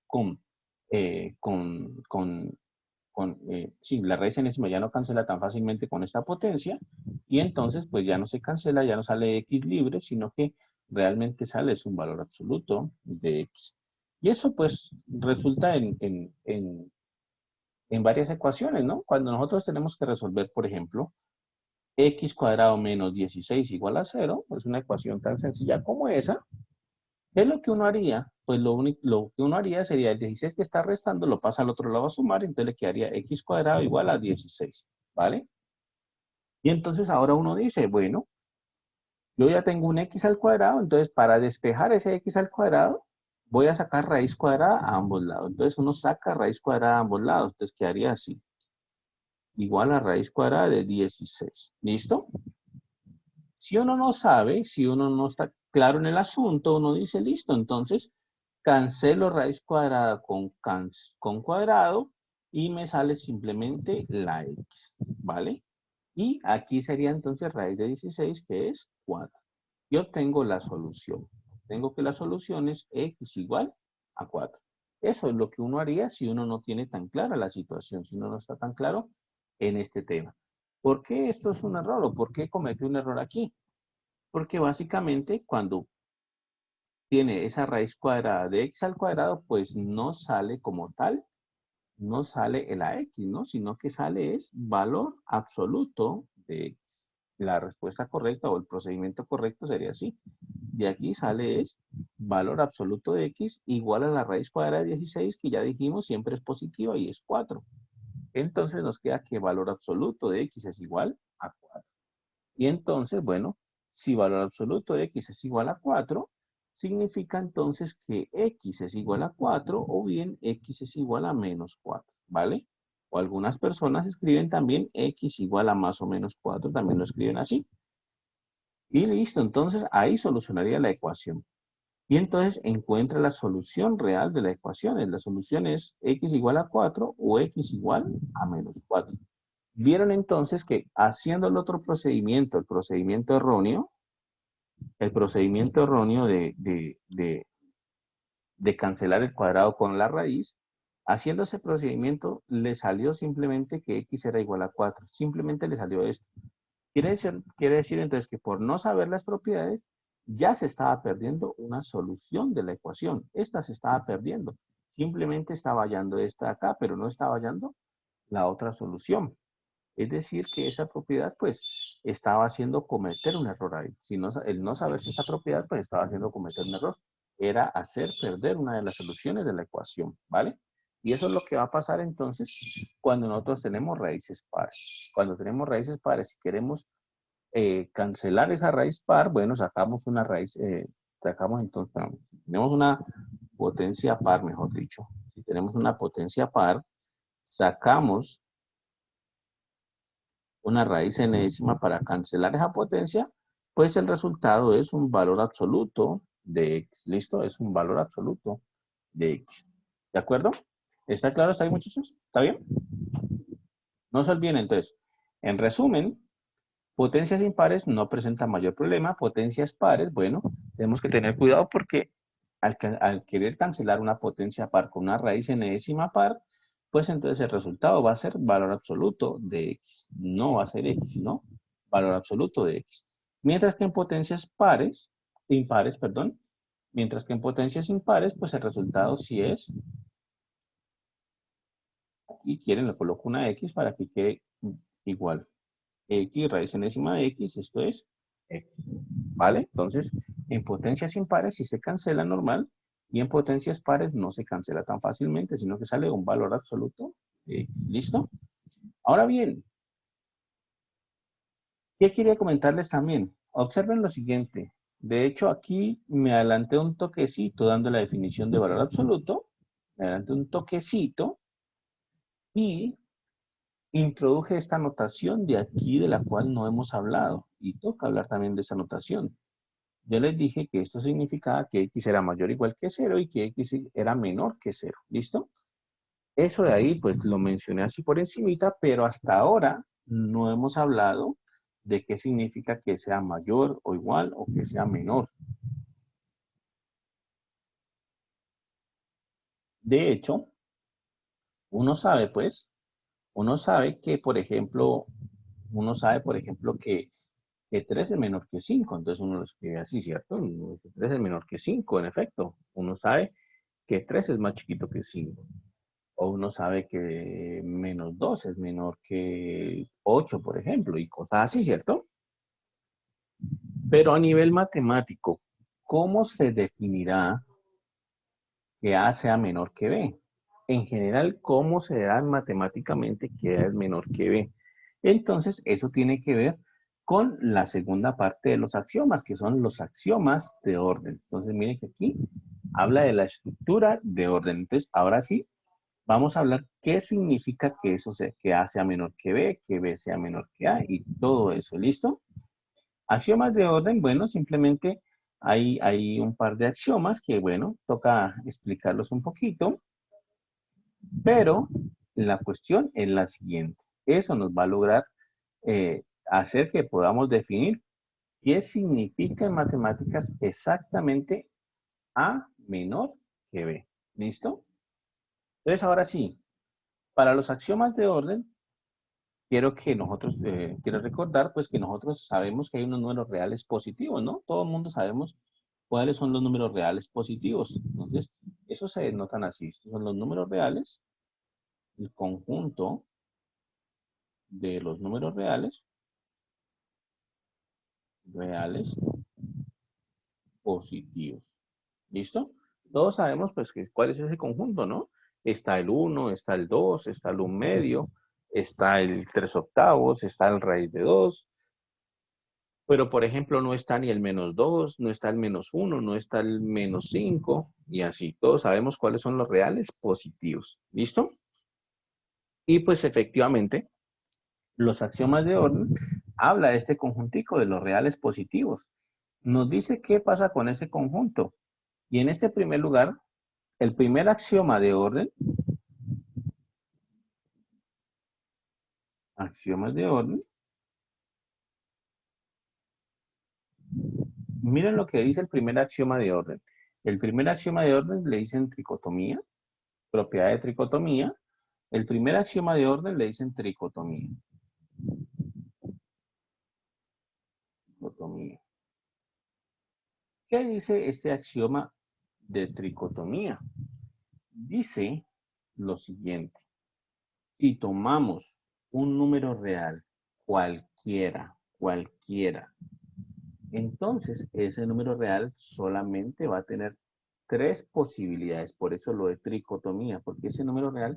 sí, la raíz enésima ya no cancela tan fácilmente con esta potencia y entonces pues ya no se cancela, ya no sale x libre, sino que realmente sale es un valor absoluto de x. Y eso pues resulta en varias ecuaciones, ¿no? Cuando nosotros tenemos que resolver, por ejemplo, x cuadrado menos 16 igual a 0, es una ecuación tan sencilla como esa. ¿Qué es lo que uno haría? Pues lo que uno haría sería el 16 que está restando, lo pasa al otro lado a sumar, entonces le quedaría x cuadrado igual a 16, ¿vale? Y entonces ahora uno dice, bueno, yo ya tengo un x al cuadrado, entonces para despejar ese x al cuadrado, voy a sacar raíz cuadrada a ambos lados. Entonces uno saca raíz cuadrada a ambos lados, entonces quedaría así. Igual a raíz cuadrada de 16. ¿Listo? Si uno no sabe, si uno no está claro en el asunto, uno dice, listo, entonces cancelo raíz cuadrada con cuadrado y me sale simplemente la x, ¿vale? Y aquí sería entonces raíz de 16, que es 4. Y obtengo la solución. Tengo que la solución es x igual a 4. Eso es lo que uno haría si uno no tiene tan clara la situación, si uno no está tan claro en este tema. ¿Por qué esto es un error o por qué cometí un error aquí? Porque básicamente cuando tiene esa raíz cuadrada de x al cuadrado, pues no sale como tal, no sale el ax, ¿no? Sino que sale es valor absoluto de x. La respuesta correcta o el procedimiento correcto sería así. De aquí sale es valor absoluto de x igual a la raíz cuadrada de 16, que ya dijimos siempre es positiva y es 4. Entonces nos queda que valor absoluto de x es igual a 4. Y entonces, bueno, si valor absoluto de x es igual a 4, significa entonces que x es igual a 4 o bien x es igual a menos 4, ¿vale? O algunas personas escriben también x igual a más o menos 4, también lo escriben así. Y listo, entonces ahí solucionaría la ecuación. Y entonces encuentra la solución real de la ecuación. La solución es x igual a 4 o x igual a menos 4. Vieron entonces que haciendo el otro procedimiento, el procedimiento erróneo de cancelar el cuadrado con la raíz, haciendo ese procedimiento le salió simplemente que x era igual a 4. Simplemente le salió esto. Quiere decir entonces que por no saber las propiedades, ya se estaba perdiendo una solución de la ecuación. Esta se estaba perdiendo. Simplemente estaba hallando esta acá, pero no estaba hallando la otra solución. Es decir, que esa propiedad, pues, estaba haciendo cometer un error ahí. Si no, el no saberse esa propiedad, pues, estaba haciendo cometer un error. Era hacer perder una de las soluciones de la ecuación, ¿vale? Y eso es lo que va a pasar entonces cuando nosotros tenemos raíces pares. Cuando tenemos raíces pares, si queremos cancelar esa raíz par, bueno, sacamos una raíz, sacamos entonces, tenemos una potencia par, mejor dicho. Si tenemos una potencia par, sacamos una raíz enésima para cancelar esa potencia, pues el resultado es un valor absoluto de x. ¿Listo? Es un valor absoluto de x. ¿De acuerdo? ¿Está claro hasta ahí, muchachos? ¿Está bien? No se olviden entonces. En resumen, potencias impares no presentan mayor problema. Potencias pares, bueno, tenemos que tener cuidado porque al querer cancelar una potencia par con una raíz enésima par, pues entonces el resultado va a ser valor absoluto de x. No va a ser x, sino valor absoluto de x. Mientras que en potencias impares, mientras que en potencias impares, pues el resultado sí es, aquí quieren, le coloco una x para que quede igual. X raíz enésima de x, esto es x, ¿vale? Entonces, en potencias impares sí se cancela normal y en potencias pares no se cancela tan fácilmente, sino que sale un valor absoluto de x, ¿listo? Ahora bien, ¿Qué quería comentarles también? Observen lo siguiente. De hecho, aquí me adelanté un toquecito dando la definición de valor absoluto. Me adelanté un toquecito y introduje esta notación de aquí de la cual no hemos hablado. Y toca hablar también de esta notación. Yo les dije que esto significaba que x era mayor o igual que 0 y que x era menor que 0. ¿Listo? Eso de ahí, pues lo mencioné así por encimita, pero hasta ahora no hemos hablado de qué significa que sea mayor o igual o que sea menor. De hecho, uno sabe, pues, uno sabe que, por ejemplo, que 3 es menor que 5, entonces uno lo escribe así, ¿cierto? Uno dice, 3 es menor que 5, en efecto. Uno sabe que 3 es más chiquito que 5. O uno sabe que menos 2 es menor que 8, por ejemplo, y cosas así, ¿cierto? Pero a nivel matemático, ¿cómo se definirá que A sea menor que B? En general, ¿cómo se da matemáticamente que A es menor que B? Entonces, eso tiene que ver con la segunda parte de los axiomas, que son los axiomas de orden. Entonces, miren que aquí habla de la estructura de orden. Entonces, ahora sí, vamos a hablar qué significa que eso sea, que A sea menor que B sea menor que A y todo eso. ¿Listo? Axiomas de orden, bueno, simplemente hay un par de axiomas que, bueno, toca explicarlos un poquito, pero la cuestión es la siguiente. Eso nos va a lograr hacer que podamos definir qué significa en matemáticas exactamente A menor que B. ¿Listo? Entonces, ahora sí, para los axiomas de orden, quiero recordar, pues, que nosotros sabemos que hay unos números reales positivos, ¿no? Todo el mundo sabemos cuáles son los números reales positivos. Entonces, esos se denotan así. Estos son los números reales, el conjunto de los números reales positivos. ¿Listo? Todos sabemos, pues, cuál es ese conjunto, ¿no? Está el 1, está el 2, está el 1 medio, está el 3 octavos, está el raíz de 2. Pero, por ejemplo, no está ni el -2, no está el -1, no está el -5, y así. Todos sabemos cuáles son los reales positivos. ¿Listo? Y pues efectivamente, los axiomas de orden habla de este conjuntico de los reales positivos. Nos dice qué pasa con ese conjunto. Y en este primer lugar, el primer axioma de orden, axiomas de orden, miren lo que dice el primer axioma de orden. El primer axioma de orden le dicen tricotomía, propiedad de tricotomía. El primer axioma de orden le dicen tricotomía. Tricotomía. ¿Qué dice este axioma de tricotomía? Dice lo siguiente. Si tomamos un número real, cualquiera, entonces ese número real solamente va a tener 3 posibilidades. Por eso lo de tricotomía, porque ese número real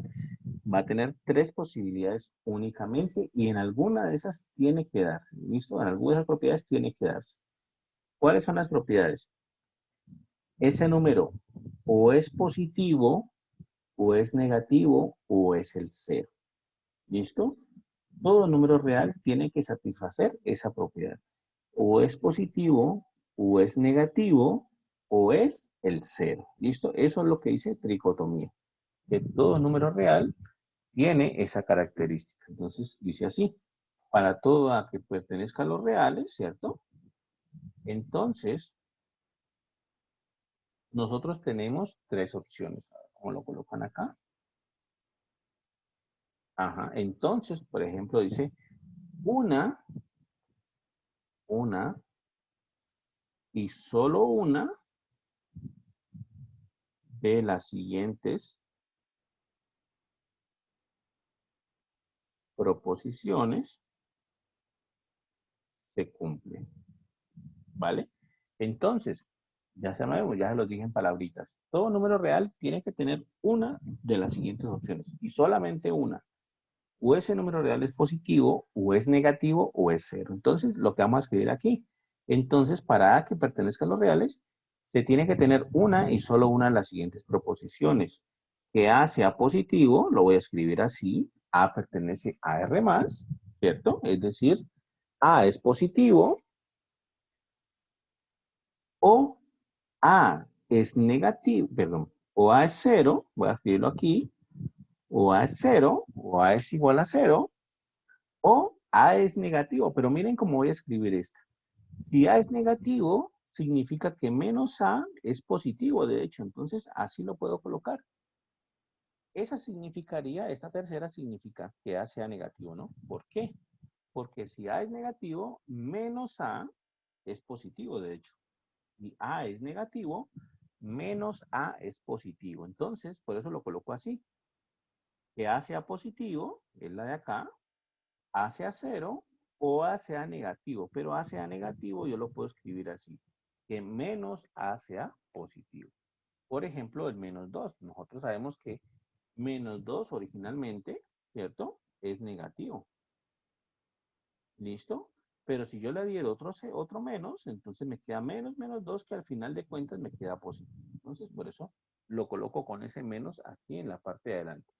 va a tener 3 posibilidades únicamente y en alguna de esas tiene que darse. ¿Listo? En alguna de esas propiedades tiene que darse. ¿Cuáles son las propiedades? Ese número o es positivo, o es negativo, o es el 0. ¿Listo? Todo número real tiene que satisfacer esa propiedad. O es positivo, o es negativo, o es el 0. ¿Listo? Eso es lo que dice tricotomía. Que todo número real tiene esa característica. Entonces, dice así. Para todo a que pertenezca a los reales, ¿cierto? Entonces, nosotros tenemos 3 opciones. ¿Cómo lo colocan acá? Ajá. Entonces, por ejemplo, dice una y solo una de las siguientes proposiciones se cumple. ¿Vale? Entonces, ya sabemos, ya se los dije en palabritas. Todo número real tiene que tener una de las siguientes opciones y solamente una. o ese número real es positivo, o es negativo, o es cero. Entonces, lo que vamos a escribir aquí. Entonces, para A que pertenezca a los reales, se tiene que tener una y solo una de las siguientes proposiciones. Que A sea positivo, lo voy a escribir así. A pertenece a R más, ¿cierto? Es decir, A es positivo, o A es negativo, perdón, o A es cero, voy a escribirlo aquí, o A es cero, o A es igual a cero, o A es negativo, pero miren cómo voy a escribir esta. Si A es negativo, significa que menos A es positivo, de hecho, entonces así lo puedo colocar. Esa significaría, esta tercera significa que A sea negativo, ¿no? ¿Por qué? Porque si A es negativo, menos A es positivo, de hecho. Si A es negativo, menos A es positivo. Entonces, por eso lo coloco así. Que A sea positivo, es la de acá, A sea cero o A sea negativo. Pero A sea negativo yo lo puedo escribir así. Que menos A sea positivo. Por ejemplo, el menos 2. Nosotros sabemos que menos 2 originalmente, ¿cierto? Es negativo. ¿Listo? Pero si yo le diera otro menos, entonces me queda menos 2 que al final de cuentas me queda positivo. Entonces, por eso lo coloco con ese menos aquí en la parte de adelante.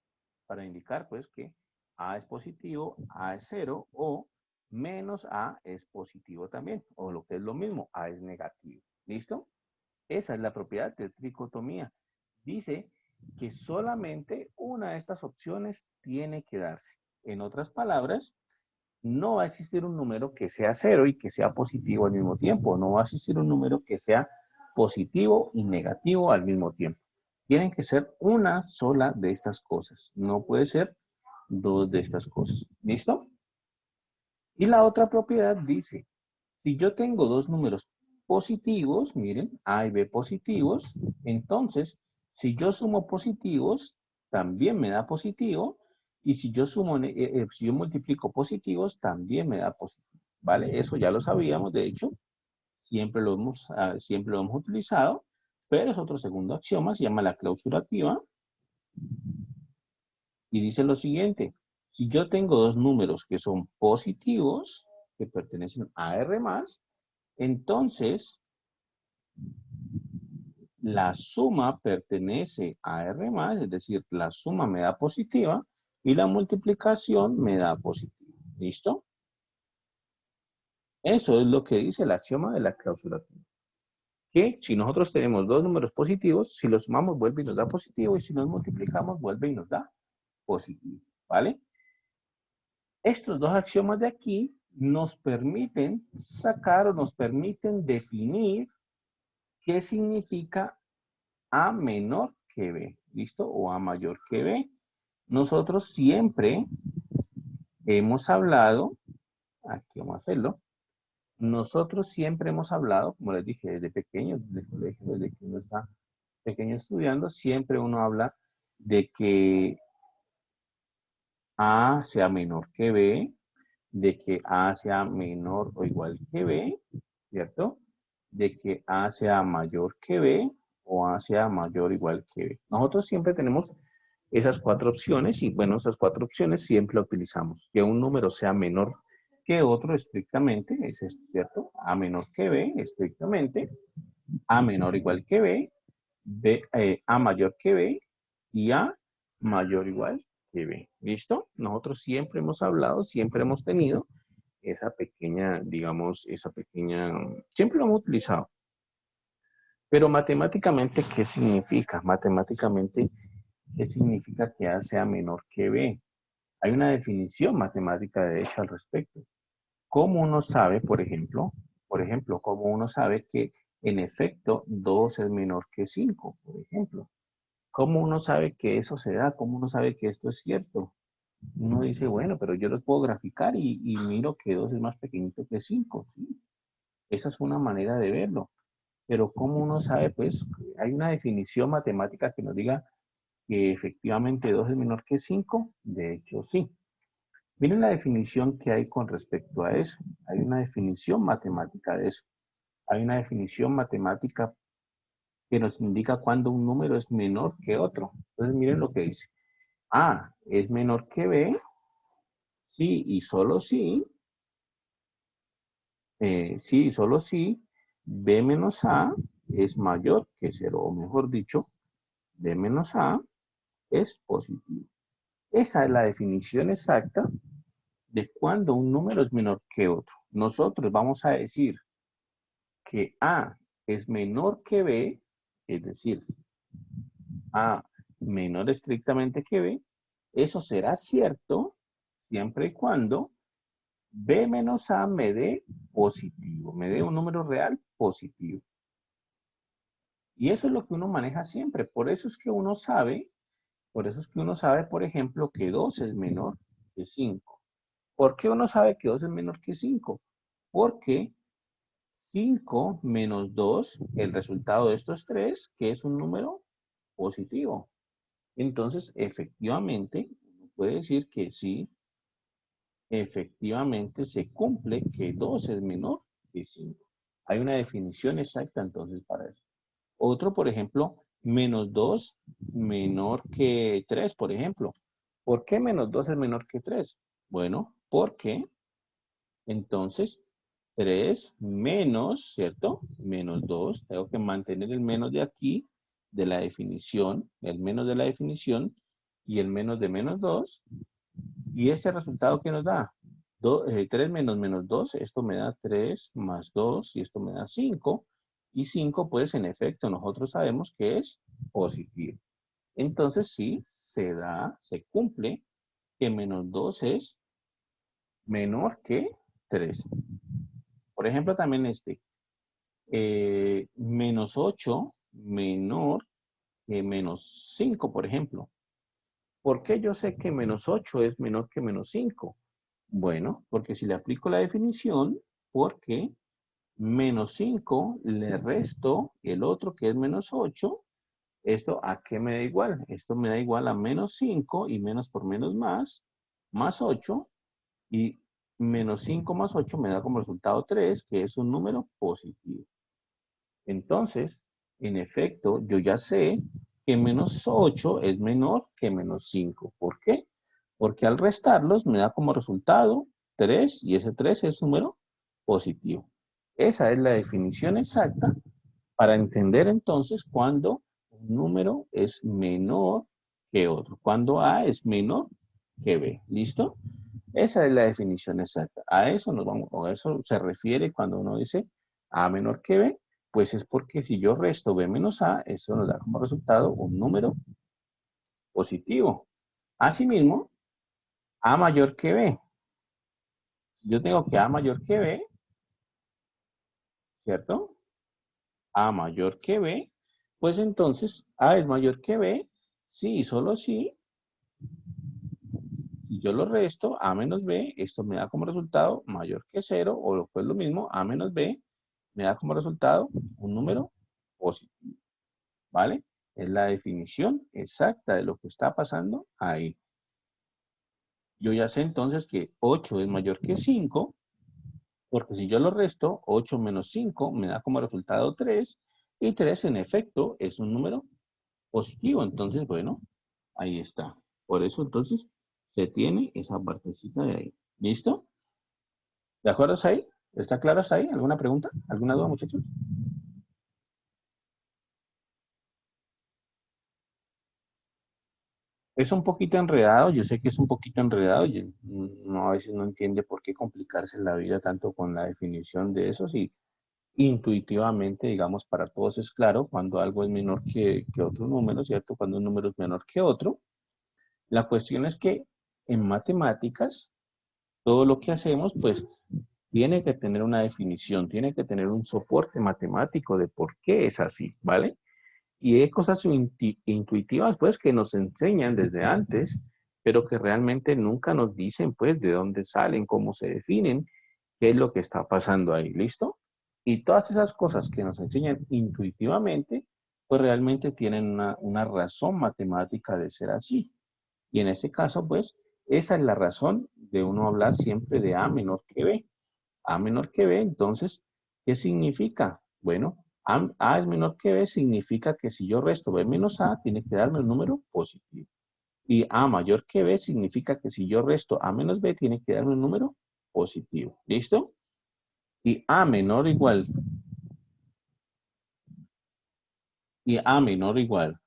Para indicar, pues, que A es positivo, A es cero, o menos A es positivo también. O lo que es lo mismo, A es negativo. ¿Listo? Esa es la propiedad de tricotomía. Dice que solamente una de estas opciones tiene que darse. En otras palabras, no va a existir un número que sea cero y que sea positivo al mismo tiempo. No va a existir un número que sea positivo y negativo al mismo tiempo. Tienen que ser una sola de estas cosas. No puede ser dos de estas cosas. ¿Listo? Y la otra propiedad dice, si yo tengo dos números positivos, miren, A y B positivos, entonces, si yo sumo positivos, también me da positivo, y si yo si yo multiplico positivos, también me da positivo, ¿vale? Eso ya lo sabíamos, de hecho, siempre lo hemos utilizado, pero es otro segundo axioma, se llama la clausurativa, y dice lo siguiente, si yo tengo dos números que son positivos, que pertenecen a R+, entonces la suma pertenece a R+, es decir, la suma me da positiva y la multiplicación me da positiva. ¿Listo? Eso es lo que dice el axioma de la clausurativa. Que si nosotros tenemos dos números positivos, si los sumamos vuelve y nos da positivo y si los multiplicamos vuelve y nos da positivo. ¿Vale? Estos dos axiomas de aquí nos permiten sacar o nos permiten definir qué significa A menor que B, ¿listo? O A mayor que B. Nosotros siempre hemos hablado, aquí vamos a hacerlo, nosotros siempre hemos hablado, como les dije, desde pequeño, desde el colegio, desde que uno está pequeño estudiando, siempre uno habla de que A sea menor que B, de que A sea menor o igual que B, ¿cierto? De que A sea mayor que B o A sea mayor o igual que B. Nosotros siempre tenemos esas cuatro opciones y bueno, esas cuatro opciones siempre las utilizamos. Que un número sea menor que otro estrictamente, es esto, ¿cierto? A menor que B estrictamente, A menor o igual que B, A mayor que B y A mayor o igual que B. ¿Listo? Nosotros siempre hemos hablado, siempre hemos tenido esa pequeña, digamos, siempre lo hemos utilizado. Pero matemáticamente, ¿qué significa? Matemáticamente, ¿qué significa que A sea menor que B? Hay una definición matemática de hecho al respecto. ¿Cómo uno sabe, por ejemplo, cómo uno sabe que en efecto 2 es menor que 5, por ejemplo? ¿Cómo uno sabe que eso se da? ¿Cómo uno sabe que esto es cierto? Uno dice, bueno, pero yo los puedo graficar y miro que 2 es más pequeñito que 5, ¿sí? Esa es una manera de verlo. Pero ¿cómo uno sabe? Pues hay una definición matemática que nos diga que efectivamente 2 es menor que 5. De hecho, sí. Miren la definición que hay con respecto a eso. Hay una definición matemática de eso. Hay una definición matemática que nos indica cuando un número es menor que otro. Entonces miren lo que dice. A es menor que B sí y solo si, sí y solo si B menos A es mayor que 0, o mejor dicho, B menos A es positivo. Esa es la definición exacta de cuando un número es menor que otro. Nosotros vamos a decir que A es menor que B, es decir, A menor estrictamente que B. Eso será cierto siempre y cuando B menos A me dé positivo, me dé un número real positivo. Y eso es lo que uno maneja siempre. Por eso es que uno sabe, por ejemplo, que 2 es menor que 5. ¿Por qué uno sabe que 2 es menor que 5? Porque 5 menos 2, el resultado de estos 3, que es un número positivo. Entonces, efectivamente, uno puede decir que sí, efectivamente se cumple que 2 es menor que 5. Hay una definición exacta entonces para eso. Otro, por ejemplo, menos 2 menor que 3, por ejemplo. ¿Por qué menos 2 es menor que 3? Bueno, porque entonces 3 menos, ¿cierto? Menos 2, tengo que mantener el menos de aquí, de la definición, el menos de la definición, y el menos de menos 2. ¿Y este resultado qué nos da? 3 menos menos 2, esto me da 3 más 2, y esto me da 5. Y 5, pues, en efecto, nosotros sabemos que es positivo. Entonces, sí, se da, se cumple que menos 2 es menor que 3. Por ejemplo, también menos 8 menor que menos 5, por ejemplo. ¿Por qué yo sé que menos 8 es menor que menos 5? Bueno, porque si le aplico la definición, porque menos 5 le resto el otro que es menos 8, ¿esto a qué me da igual? Esto me da igual a menos 5 y menos por menos más 8, y menos 5 más 8 me da como resultado 3, que es un número positivo. Entonces, en efecto, yo ya sé que menos 8 es menor que menos 5. ¿Por qué? Porque al restarlos me da como resultado 3, y ese 3 es número positivo. Esa es la definición exacta para entender entonces cuando un número es menor que otro, cuando A es menor que B. ¿Listo? Esa es la definición exacta. A eso nos vamos, o a eso se refiere cuando uno dice A menor que B, pues es porque si yo resto B menos A, eso nos da como resultado un número positivo. Asimismo, A mayor que B. Yo tengo que A mayor que B, ¿cierto? A mayor que B, pues entonces A es mayor que B, sí y solo sí. Si yo lo resto, A menos B, esto me da como resultado mayor que 0, o lo que es lo mismo, A menos B, me da como resultado un número positivo, ¿vale? Es la definición exacta de lo que está pasando ahí. Yo ya sé entonces que 8 es mayor que 5, porque si yo lo resto, 8 menos 5 me da como resultado 3, y 3 en efecto es un número positivo. Entonces, bueno, ahí está. Por eso entonces se tiene esa partecita de ahí. ¿Listo? ¿De acuerdo hasta ahí? ¿Está claro hasta ahí? ¿Alguna pregunta? ¿Alguna duda, muchachos? Es un poquito enredado, yo sé que es un poquito enredado, y no, a veces no entiende por qué complicarse la vida tanto con la definición de eso, si intuitivamente, digamos, para todos es claro cuando algo es menor que otro número, ¿cierto? Cuando un número es menor que otro. La cuestión es que en matemáticas, todo lo que hacemos, pues, tiene que tener una definición, tiene que tener un soporte matemático de por qué es así, ¿vale? Y hay cosas intuitivas, pues, que nos enseñan desde antes, pero que realmente nunca nos dicen, pues, de dónde salen, cómo se definen, qué es lo que está pasando ahí, ¿listo? Y todas esas cosas que nos enseñan intuitivamente, pues realmente tienen una razón matemática de ser así. Y en este caso, pues, esa es la razón de uno hablar siempre de A menor que B. A menor que B, entonces, ¿qué significa? Bueno, A es menor que B significa que si yo resto B menos A, tiene que darme un número positivo. Y A mayor que B significa que si yo resto A menos B, tiene que darme un número positivo. ¿Listo? Y A menor o igual. Y A menor o igual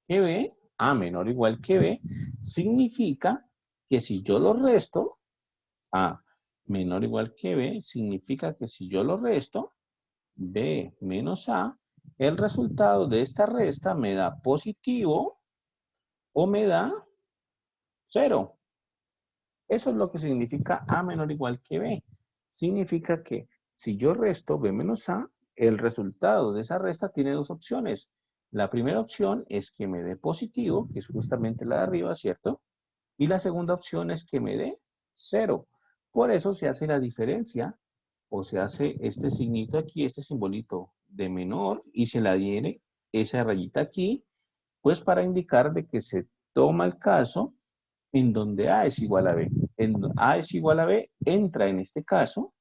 que B, A menor o igual que B, significa que si yo lo resto, A menor o igual que B, significa que si yo lo resto, B menos A, el resultado de esta resta me da positivo o me da 0. Eso es lo que significa A menor o igual que B. Significa que si yo resto B menos A, el resultado de esa resta tiene dos opciones. La primera opción es que me dé positivo, que es justamente la de arriba, ¿cierto? Y la segunda opción es que me dé 0. Por eso se hace la diferencia, o se hace este signito aquí, este simbolito de menor, y se la viene esa rayita aquí, pues para indicar de que se toma el caso en donde A es igual a B. En A es igual a B, entra en este caso,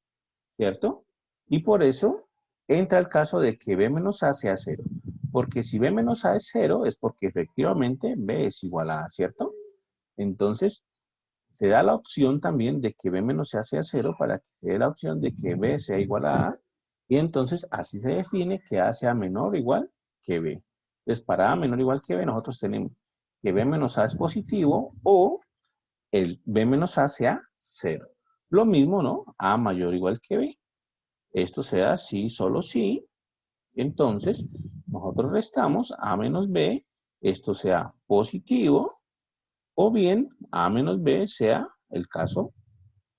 ¿cierto? Y por eso entra el caso de que B menos A sea 0. Porque si B menos A es 0, es porque efectivamente B es igual a A, ¿cierto? Entonces, se da la opción también de que B menos A sea 0 para que se dé la opción de que B sea igual a A. Y entonces, así se define que A sea menor o igual que B. Entonces, para A menor o igual que B, nosotros tenemos que B menos A es positivo o el B menos A sea 0. Lo mismo, ¿no? A mayor o igual que B. Esto sea sí, solo sí. Entonces, nosotros restamos A menos B, esto sea positivo, o bien A menos B sea el caso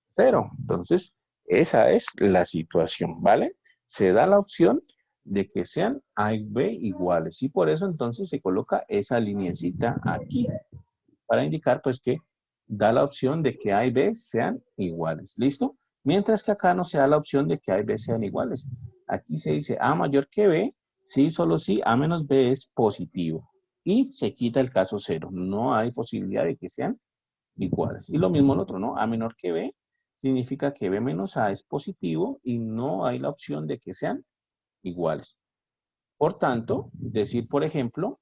0. Entonces, esa es la situación, ¿vale? Se da la opción de que sean A y B iguales. Y por eso entonces se coloca esa lineecita aquí, para indicar pues que da la opción de que A y B sean iguales. ¿Listo? Mientras que acá no se da la opción de que A y B sean iguales. Aquí se dice A mayor que B, sí, solo si A menos B es positivo. Y se quita el caso 0. No hay posibilidad de que sean iguales. Y lo mismo el otro, ¿no? A menor que B significa que B menos A es positivo y no hay la opción de que sean iguales. Por tanto, decir, por ejemplo,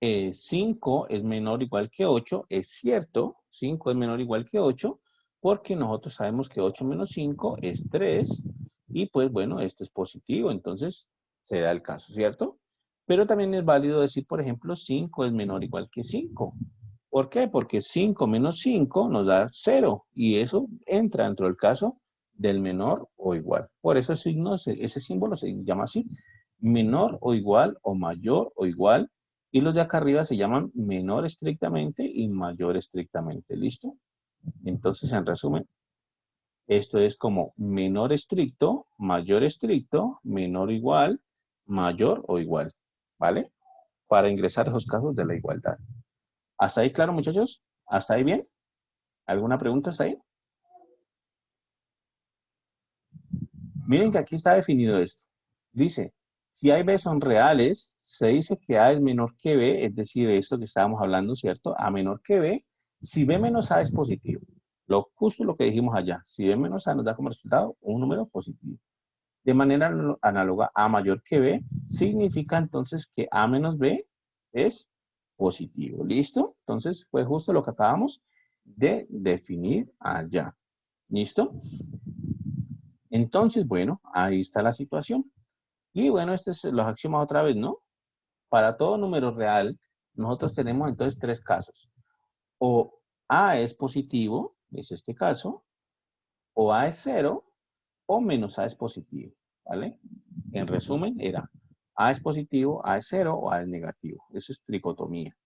5 es menor o igual que 8, es cierto, 5 es menor o igual que 8, porque nosotros sabemos que 8 menos 5 es 3, y pues bueno, esto es positivo, entonces se da el caso, ¿cierto? Pero también es válido decir, por ejemplo, 5 es menor o igual que 5. ¿Por qué? Porque 5 menos 5 nos da 0, y eso entra dentro del caso del menor o igual. Por eso ese símbolo se llama así, menor o igual, o mayor o igual, y los de acá arriba se llaman menor estrictamente y mayor estrictamente. ¿Listo? Entonces, en resumen, esto es como menor estricto, menor o igual, mayor o igual. ¿Vale? Para ingresar esos casos de la igualdad. ¿Hasta ahí claro, muchachos? ¿Hasta ahí bien? ¿Alguna pregunta hasta ahí? Miren que aquí está definido esto. Dice, si A y B son reales, se dice que A es menor que B, es decir, esto que estábamos hablando, ¿cierto? A menor que B, si B menos A es positivo. Justo lo que dijimos allá. Si B menos A nos da como resultado un número positivo. De manera análoga, A mayor que B significa entonces que A menos B es positivo. ¿Listo? Entonces, fue justo lo que acabamos de definir allá. ¿Listo? Entonces, bueno, ahí está la situación. Y bueno, estos es los axiomas otra vez, ¿no? Para todo número real, nosotros tenemos entonces tres casos. O A es positivo, es este caso, o A es 0, o menos A es positivo, ¿vale? En resumen, era A es positivo, A es 0 o A es negativo. Eso es tricotomía.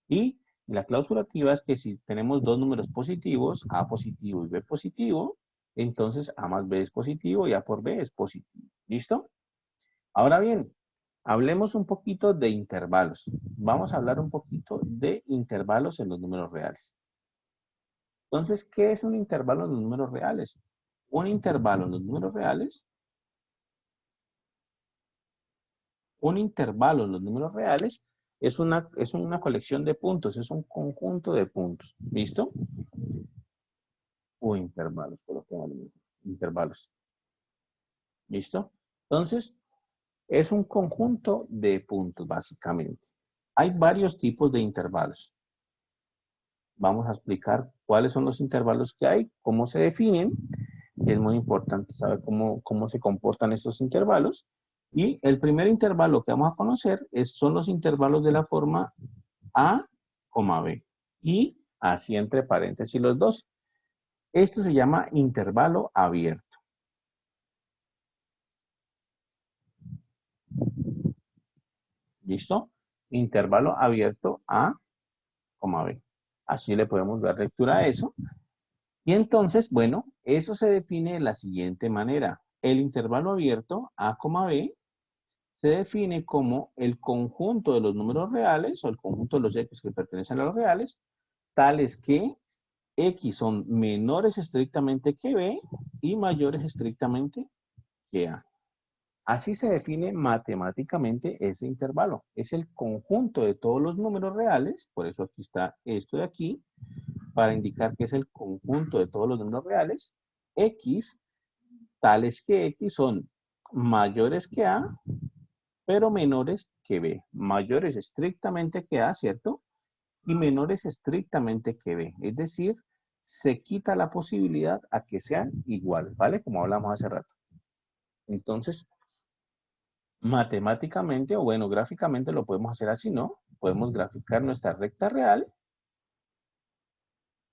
Y la cláusula activa es que si tenemos dos números positivos, A positivo y B positivo, entonces A más B es positivo y A por B es positivo. ¿Listo? Ahora bien, hablemos un poquito de intervalos. Vamos a hablar un poquito de intervalos en los números reales. Entonces, ¿qué es un intervalo en los números reales? Un intervalo en los números reales, es una colección de puntos, es un conjunto de puntos. ¿Listo? O intervalos, coloquémoslo. Intervalos. ¿Listo? Entonces, es un conjunto de puntos, básicamente. Hay varios tipos de intervalos. Vamos a explicar cuáles son los intervalos que hay, cómo se definen. Es muy importante saber cómo se comportan estos intervalos. Y el primer intervalo que vamos a conocer son los intervalos de la forma A, B. Y así entre paréntesis los dos. Esto se llama intervalo abierto. ¿Listo? Intervalo abierto A, B. Así le podemos dar lectura a eso. Y entonces, bueno, eso se define de la siguiente manera. El intervalo abierto A, B se define como el conjunto de los números reales o el conjunto de los X que pertenecen a los reales, tales que X son menores estrictamente que B y mayores estrictamente que A. Así se define matemáticamente ese intervalo. Es el conjunto de todos los números reales, por eso aquí está esto de aquí, para indicar que es el conjunto de todos los números reales, X, tales que X son mayores que A, pero menores que B. Mayores estrictamente que A, ¿cierto? Y menores estrictamente que B. Es decir, se quita la posibilidad a que sean iguales, ¿vale? Como hablamos hace rato. Entonces, matemáticamente, o bueno, gráficamente lo podemos hacer así, ¿no? Podemos graficar nuestra recta real.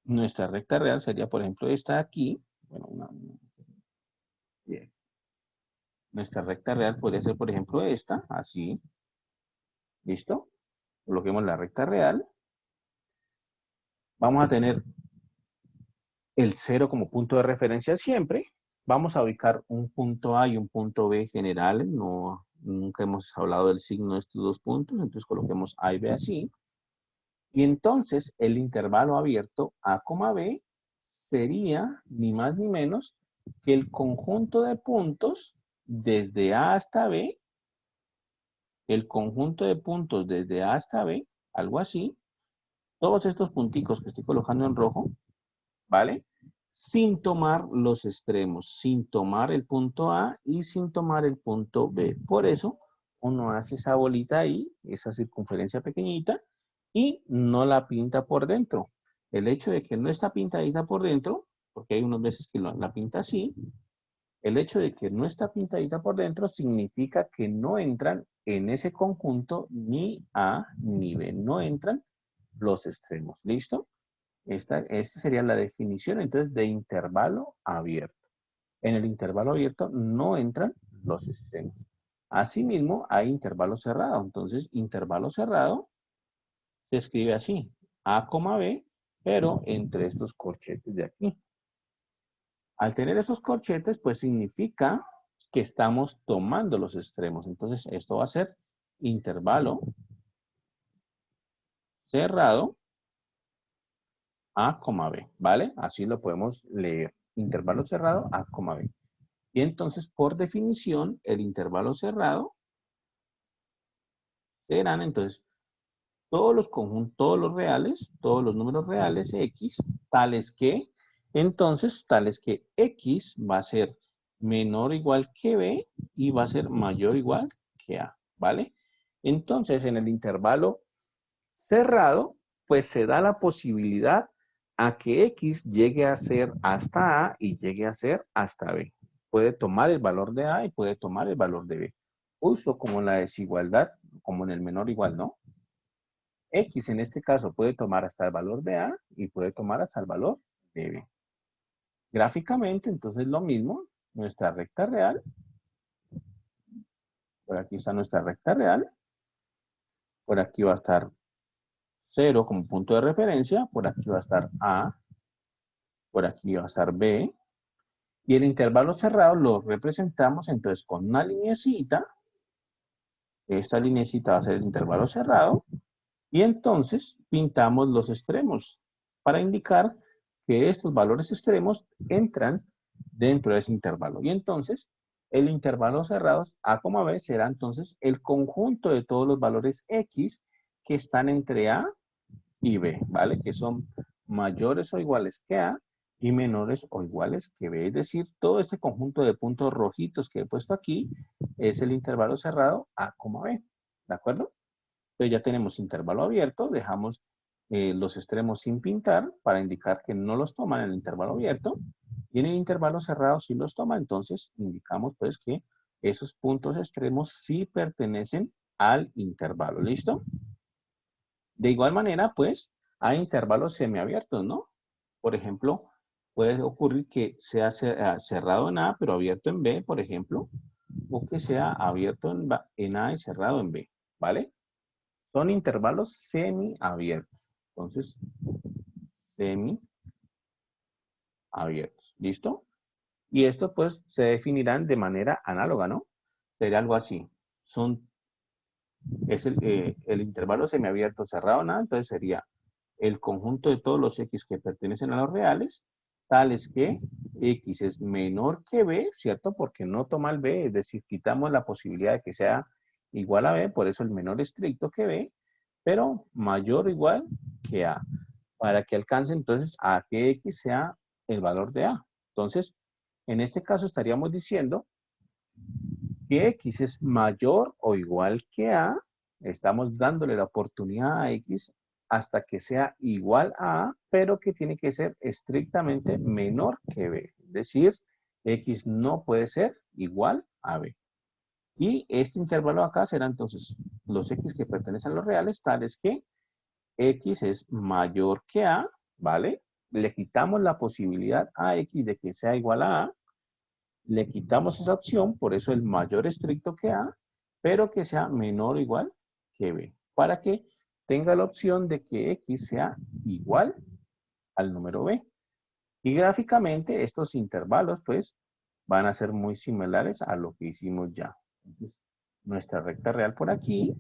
Nuestra recta real sería, por ejemplo, esta de aquí. Bueno, bien. Nuestra recta real podría ser, por ejemplo, esta, así. ¿Listo? Coloquemos la recta real. Vamos a tener el 0 como punto de referencia siempre. Vamos a ubicar un punto A y un punto B generales. Nunca hemos hablado del signo de estos dos puntos, entonces coloquemos A y B así. Y entonces el intervalo abierto A, B sería ni más ni menos que el conjunto de puntos desde A hasta B, el conjunto de puntos desde A hasta B, algo así, todos estos punticos que estoy colocando en rojo, ¿vale? Sin tomar los extremos, sin tomar el punto A y sin tomar el punto B. Por eso uno hace esa bolita ahí, esa circunferencia pequeñita, y no la pinta por dentro. El hecho de que no está pintadita por dentro, porque hay unas veces que la pinta así, el hecho de que no está pintadita por dentro significa que no entran en ese conjunto ni A ni B. No entran los extremos. ¿Listo? Esta sería la definición entonces de intervalo abierto. En el intervalo abierto no entran los extremos. Asimismo, hay intervalo cerrado. Entonces, intervalo cerrado se escribe así, A, B, pero entre estos corchetes de aquí. Al tener esos corchetes, pues significa que estamos tomando los extremos. Entonces, esto va a ser intervalo cerrado A, B, ¿vale? Así lo podemos leer. Intervalo cerrado A, B. Y entonces, por definición, el intervalo cerrado serán, entonces, todos los conjuntos, todos los reales, todos los números reales X, tales que X va a ser menor o igual que B y va a ser mayor o igual que A, ¿vale? Entonces, en el intervalo cerrado, pues se da la posibilidad a que X llegue a ser hasta A y llegue a ser hasta B. Puede tomar el valor de A y puede tomar el valor de B. Justo como en la desigualdad, como en el menor igual, ¿no? X en este caso puede tomar hasta el valor de A y puede tomar hasta el valor de B. Gráficamente, entonces lo mismo, nuestra recta real. Por aquí está nuestra recta real. Por aquí va a estar 0 como punto de referencia. Por aquí va a estar A. Por aquí va a estar B. Y el intervalo cerrado lo representamos entonces con una lineecita. Esta lineecita va a ser el intervalo cerrado. Y entonces pintamos los extremos para indicar que estos valores extremos entran dentro de ese intervalo. Y entonces el intervalo cerrado A, B será entonces el conjunto de todos los valores X que están entre A y B, ¿vale? Que son mayores o iguales que A y menores o iguales que B. Es decir, todo este conjunto de puntos rojitos que he puesto aquí es el intervalo cerrado A, B. ¿De acuerdo? Entonces ya tenemos intervalo abierto, dejamos los extremos sin pintar para indicar que no los toman en el intervalo abierto. Y en el intervalo cerrado sí los toma, entonces indicamos pues que esos puntos extremos sí pertenecen al intervalo. ¿Listo? De igual manera, pues, hay intervalos semiabiertos, ¿no? Por ejemplo, puede ocurrir que sea cerrado en A, pero abierto en B, por ejemplo, o que sea abierto en A y cerrado en B, ¿vale? Son intervalos semiabiertos. Entonces, semiabiertos, ¿listo? Y estos, pues, se definirán de manera análoga, ¿no? Sería algo así. Es el intervalo semiabierto cerrado en A, entonces sería el conjunto de todos los X que pertenecen a los reales, tales que X es menor que B, ¿cierto? Porque no toma el B, es decir, quitamos la posibilidad de que sea igual a B, por eso el menor estricto que B, pero mayor o igual que A, para que alcance entonces a que X sea el valor de A. Entonces, en este caso estaríamos diciendo que X es mayor o igual que A, estamos dándole la oportunidad a X hasta que sea igual a A, pero que tiene que ser estrictamente menor que B. Es decir, X no puede ser igual a B. Y este intervalo acá será entonces los X que pertenecen a los reales, tales que X es mayor que A, ¿vale? Le quitamos la posibilidad a X de que sea igual a A, le quitamos esa opción, por eso el mayor estricto que A, pero que sea menor o igual que B, para que tenga la opción de que X sea igual al número B. Y gráficamente estos intervalos pues van a ser muy similares a lo que hicimos ya. Entonces, nuestra recta real por aquí,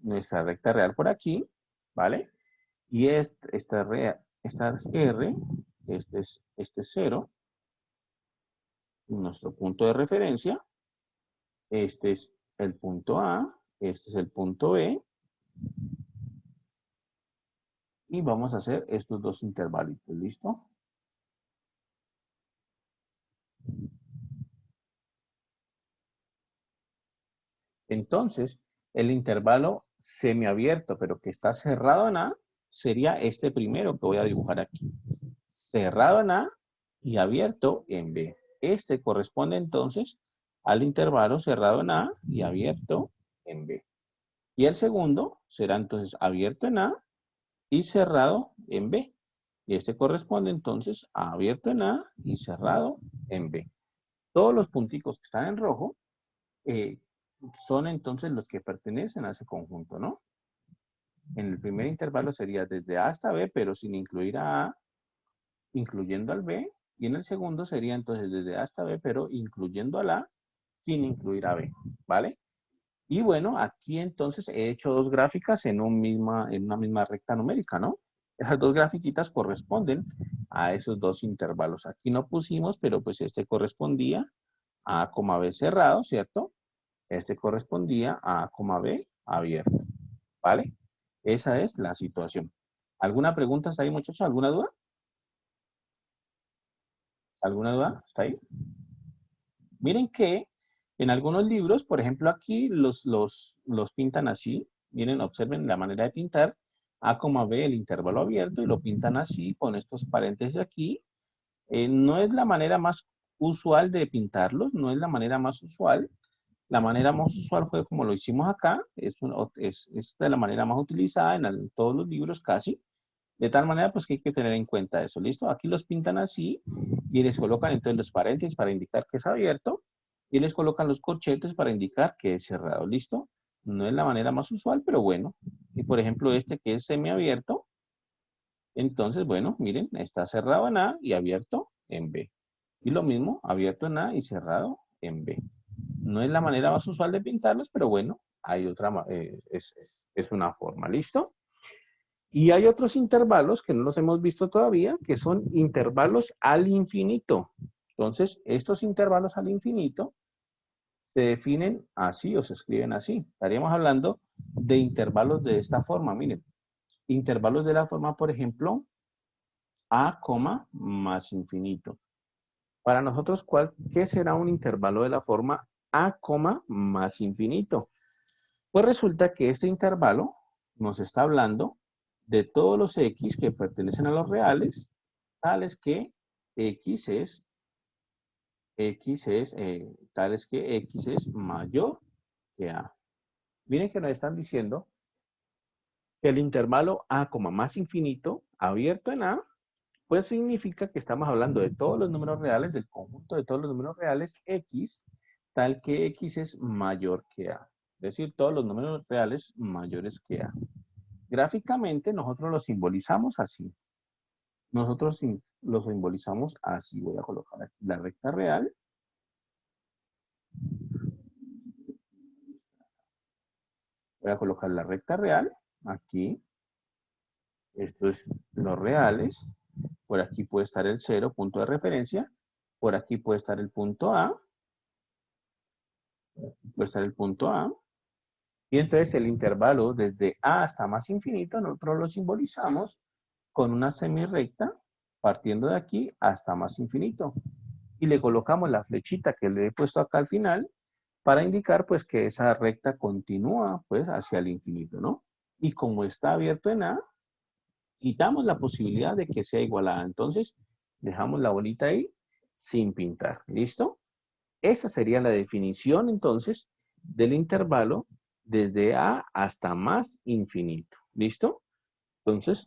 nuestra recta real por aquí, ¿vale? Y esta es R, este es 0, nuestro punto de referencia. Este es el punto A, este es el punto B. Y vamos a hacer estos dos intervalitos, ¿listo? Entonces, el intervalo semiabierto, pero que está cerrado en A, sería este primero que voy a dibujar aquí. Cerrado en A y abierto en B. Este corresponde entonces al intervalo cerrado en A y abierto en B. Y el segundo será entonces abierto en A y cerrado en B. Y este corresponde entonces a abierto en A y cerrado en B. Todos los punticos que están en rojo son entonces los que pertenecen a ese conjunto, ¿no? En el primer intervalo sería desde A hasta B, pero sin incluir a A, incluyendo al B. Y en el segundo sería entonces desde A hasta B, pero incluyendo al A, sin incluir a B, ¿vale? Y bueno, aquí entonces he hecho dos gráficas en una misma recta numérica, ¿no? Esas dos grafiquitas corresponden a esos dos intervalos. Aquí no pusimos, pero pues este correspondía a A, B cerrado, ¿cierto? Este correspondía a A, B abierto, ¿vale? Esa es la situación. ¿Alguna pregunta hasta ahí, muchachos? ¿Alguna duda? ¿Alguna duda? ¿Está ahí? Miren que en algunos libros, por ejemplo, aquí los pintan así. Miren, observen la manera de pintar. A, B, el intervalo abierto, y lo pintan así, con estos paréntesis aquí. No es la manera más usual de pintarlos, no es la manera más usual. La manera más usual fue como lo hicimos acá. Es de la manera más utilizada en todos los libros casi. De tal manera, pues que hay que tener en cuenta eso, ¿listo? Aquí los pintan así y les colocan entonces los paréntesis para indicar que es abierto y les colocan los corchetes para indicar que es cerrado, ¿listo? No es la manera más usual, pero bueno. Y por ejemplo, este que es semiabierto, entonces, bueno, miren, está cerrado en A y abierto en B. Y lo mismo, abierto en A y cerrado en B. No es la manera más usual de pintarlos, pero bueno, hay otra, es una forma, ¿listo? Y hay otros intervalos que no los hemos visto todavía, que son intervalos al infinito. Entonces, estos intervalos al infinito se definen así o se escriben así. Estaríamos hablando de intervalos de esta forma. Miren, intervalos de la forma, por ejemplo, A, más infinito. Para nosotros, ¿qué será un intervalo de la forma A, más infinito? Pues resulta que este intervalo nos está hablando de todos los x que pertenecen a los reales, tales que x es mayor que a. Miren que nos están diciendo que el intervalo a, más infinito, abierto en a, pues significa que estamos hablando de todos los números reales, del conjunto de todos los números reales x, tal que x es mayor que a. Es decir, todos los números reales mayores que a. Gráficamente nosotros lo simbolizamos así. Nosotros lo simbolizamos así. Voy a colocar aquí la recta real. Voy a colocar la recta real aquí. Esto es los reales. Por aquí puede estar el 0, punto de referencia. Por aquí puede estar el punto A. Puede estar el punto A. Y entonces el intervalo desde A hasta más infinito, nosotros lo simbolizamos con una semirrecta, partiendo de aquí hasta más infinito. Y le colocamos la flechita que le he puesto acá al final, para indicar pues que esa recta continúa pues hacia el infinito, ¿no? Y como está abierto en A, quitamos la posibilidad de que sea igual a A. Entonces, dejamos la bolita ahí sin pintar. ¿Listo? Esa sería la definición entonces del intervalo desde A hasta más infinito. ¿Listo? Entonces,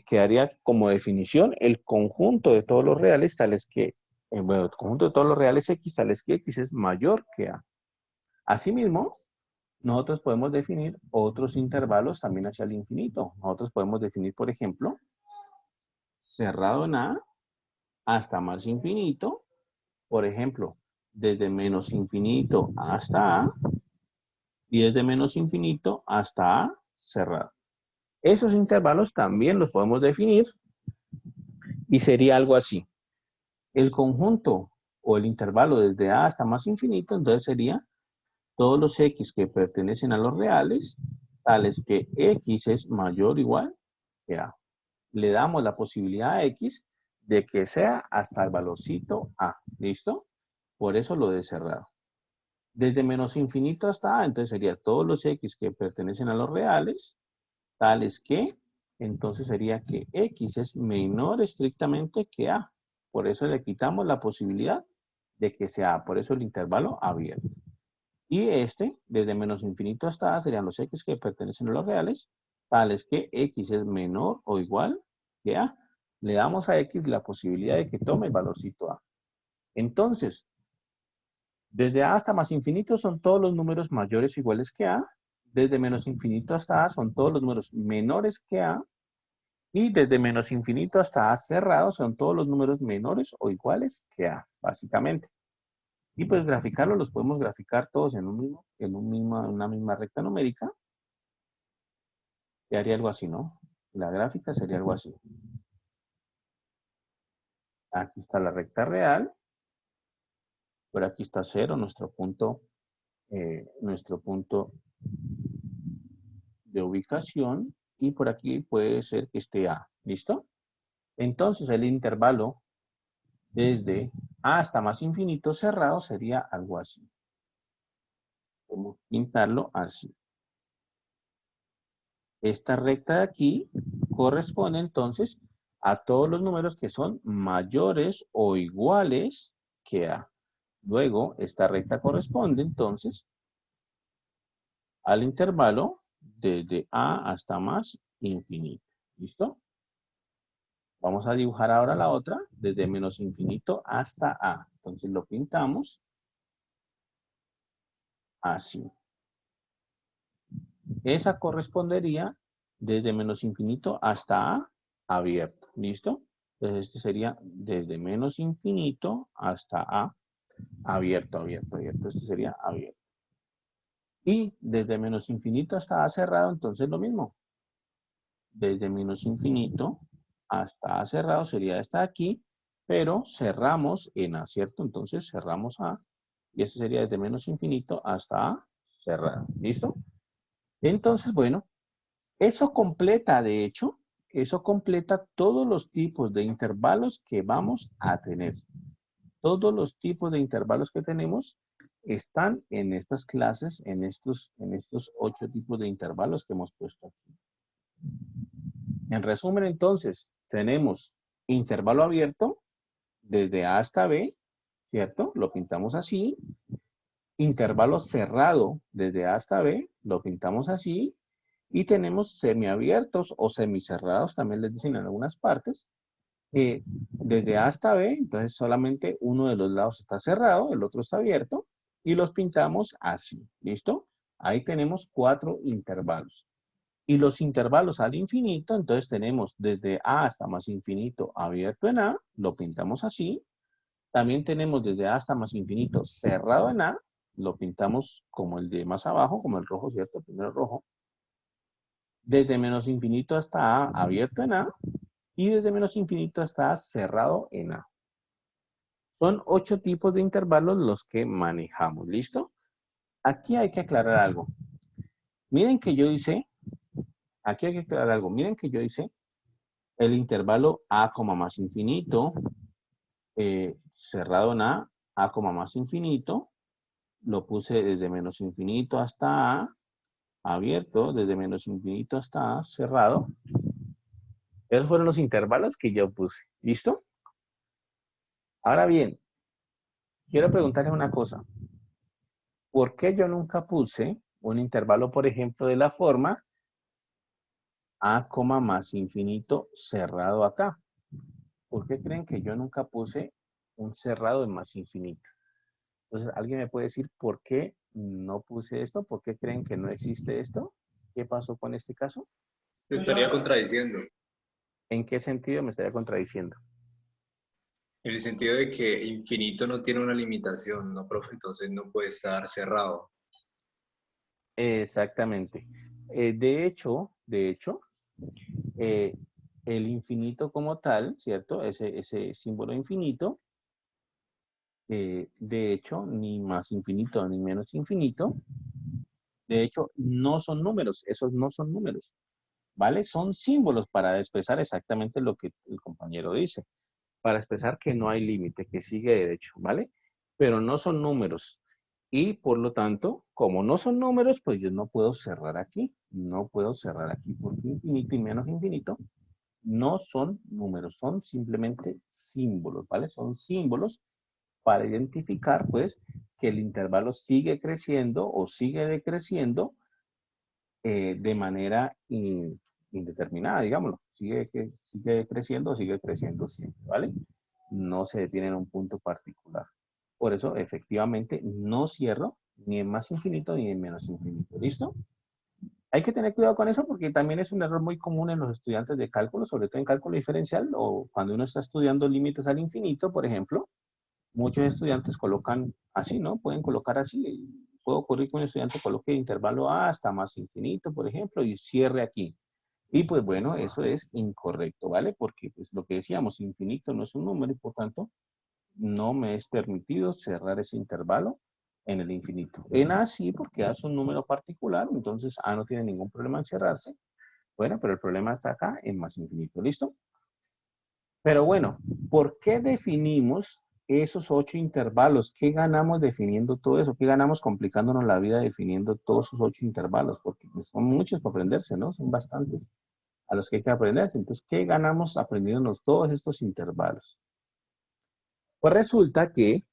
quedaría como definición el conjunto de todos los reales tales que, el conjunto de todos los reales x tales que x es mayor que A. Asimismo, nosotros podemos definir otros intervalos también hacia el infinito. Nosotros podemos definir, por ejemplo, cerrado en A hasta más infinito. Por ejemplo, desde menos infinito hasta A y desde menos infinito hasta A cerrado. Esos intervalos también los podemos definir y sería algo así. El conjunto o el intervalo desde A hasta más infinito, entonces sería todos los x que pertenecen a los reales, tales que x es mayor o igual que a. Le damos la posibilidad a x de que sea hasta el valorcito a. ¿Listo? Por eso lo de cerrado. Desde menos infinito hasta a, entonces sería todos los x que pertenecen a los reales, tales que, entonces sería que x es menor estrictamente que a. Por eso le quitamos la posibilidad de que sea a. Por eso el intervalo abierto. Y desde menos infinito hasta a, serían los x que pertenecen a los reales, tales que x es menor o igual que a. Le damos a x la posibilidad de que tome el valorcito a. Entonces, desde a hasta más infinito son todos los números mayores o iguales que a. Desde menos infinito hasta a son todos los números menores que a. Y desde menos infinito hasta a cerrado son todos los números menores o iguales que a, básicamente. Y pues graficarlos los podemos graficar todos en una misma recta numérica. Y haría algo así, ¿no? La gráfica sería algo así. Aquí está la recta real. Por aquí está 0, nuestro punto de ubicación. Y por aquí puede ser que esté A. ¿Listo? Entonces el intervalo desde A hasta más infinito cerrado sería algo así. Podemos pintarlo así. Esta recta de aquí corresponde entonces a todos los números que son mayores o iguales que A. Luego, esta recta corresponde entonces al intervalo desde A hasta más infinito. ¿Listo? Vamos a dibujar ahora la otra, desde menos infinito hasta A. Entonces lo pintamos así. Esa correspondería desde menos infinito hasta A abierto. ¿Listo? Entonces este sería desde menos infinito hasta A abierto. Este sería abierto. Y desde menos infinito hasta A cerrado, entonces lo mismo. Desde menos infinito hasta A cerrado sería esta de aquí, pero cerramos en A, ¿cierto? Entonces cerramos A y este sería desde menos infinito hasta A cerrado. ¿Listo? Entonces, bueno, eso completa, de hecho, eso completa todos los tipos de intervalos que vamos a tener. Todos los tipos de intervalos que tenemos, están en estas clases, en estos 8 tipos de intervalos que hemos puesto aquí. En resumen, entonces, tenemos intervalo abierto desde A hasta B, ¿cierto? Lo pintamos así. Intervalo cerrado desde A hasta B, lo pintamos así. Y tenemos semiabiertos o semicerrados, también les dicen en algunas partes. Desde A hasta B, entonces solamente uno de los lados está cerrado, el otro está abierto. Y los pintamos así, ¿listo? Ahí tenemos 4 intervalos. Y los intervalos al infinito, entonces tenemos desde A hasta más infinito abierto en A, lo pintamos así. También tenemos desde A hasta más infinito cerrado en A, lo pintamos como el de más abajo, como el rojo, ¿cierto? Primero rojo. Desde menos infinito hasta A abierto en A. Y desde menos infinito hasta A cerrado en A. Son 8 tipos de intervalos los que manejamos, ¿listo? Aquí hay que aclarar algo. Miren que yo hice, aquí hay que aclarar algo. Miren que yo hice el intervalo A, más infinito, cerrado en A más infinito. Lo puse desde menos infinito hasta A, abierto, desde menos infinito hasta A, cerrado. Esos fueron los intervalos que yo puse, ¿listo? Ahora bien, quiero preguntarles una cosa. ¿Por qué yo nunca puse un intervalo, por ejemplo, de la forma A, más infinito cerrado acá? ¿Por qué creen que yo nunca puse un cerrado en más infinito? Entonces, ¿alguien me puede decir por qué no puse esto? ¿Por qué creen que no existe esto? ¿Qué pasó con este caso? Se estaría contradiciendo. ¿En qué sentido me estaría contradiciendo? En el sentido de que infinito no tiene una limitación, ¿no, profe? Entonces no puede estar cerrado. Exactamente. De hecho, eh, el infinito como tal, ¿cierto? Ese símbolo infinito, de hecho, ni más infinito ni menos infinito, de hecho, no son números, esos no son números, ¿vale? Son símbolos para expresar exactamente lo que el compañero dice, para expresar que no hay límite, que sigue derecho, ¿vale? Pero no son números. Y por lo tanto, como no son números, pues yo no puedo cerrar aquí. No puedo cerrar aquí porque infinito y menos infinito no son números, son simplemente símbolos, ¿vale? Son símbolos para identificar, pues, que el intervalo sigue creciendo o sigue decreciendo de manera indeterminada, digámoslo. Sigue creciendo siempre, ¿vale? No se detiene en un punto particular. Por eso, efectivamente, no cierro ni en más infinito ni en menos infinito. ¿Listo? Hay que tener cuidado con eso porque también es un error muy común en los estudiantes de cálculo, sobre todo en cálculo diferencial o cuando uno está estudiando límites al infinito, por ejemplo. Muchos estudiantes colocan así, ¿no? Pueden colocar así. Puede ocurrir que un estudiante coloque intervalo A hasta más infinito, por ejemplo, y cierre aquí. Y pues bueno, eso es incorrecto, ¿vale? Porque pues lo que decíamos, infinito no es un número y por tanto no me es permitido cerrar ese intervalo en el infinito. En A sí, porque A es un número particular, entonces A no tiene ningún problema en cerrarse. Bueno, pero el problema está acá en más infinito, ¿listo? Pero bueno, ¿por qué definimos esos 8 intervalos? ¿Qué ganamos definiendo todo eso? ¿Qué ganamos complicándonos la vida definiendo todos esos 8 intervalos? Porque pues, son muchos para aprenderse, ¿no? Son bastantes a los que hay que aprenderse. Entonces, ¿qué ganamos aprendiéndonos todos estos intervalos? Pues resulta que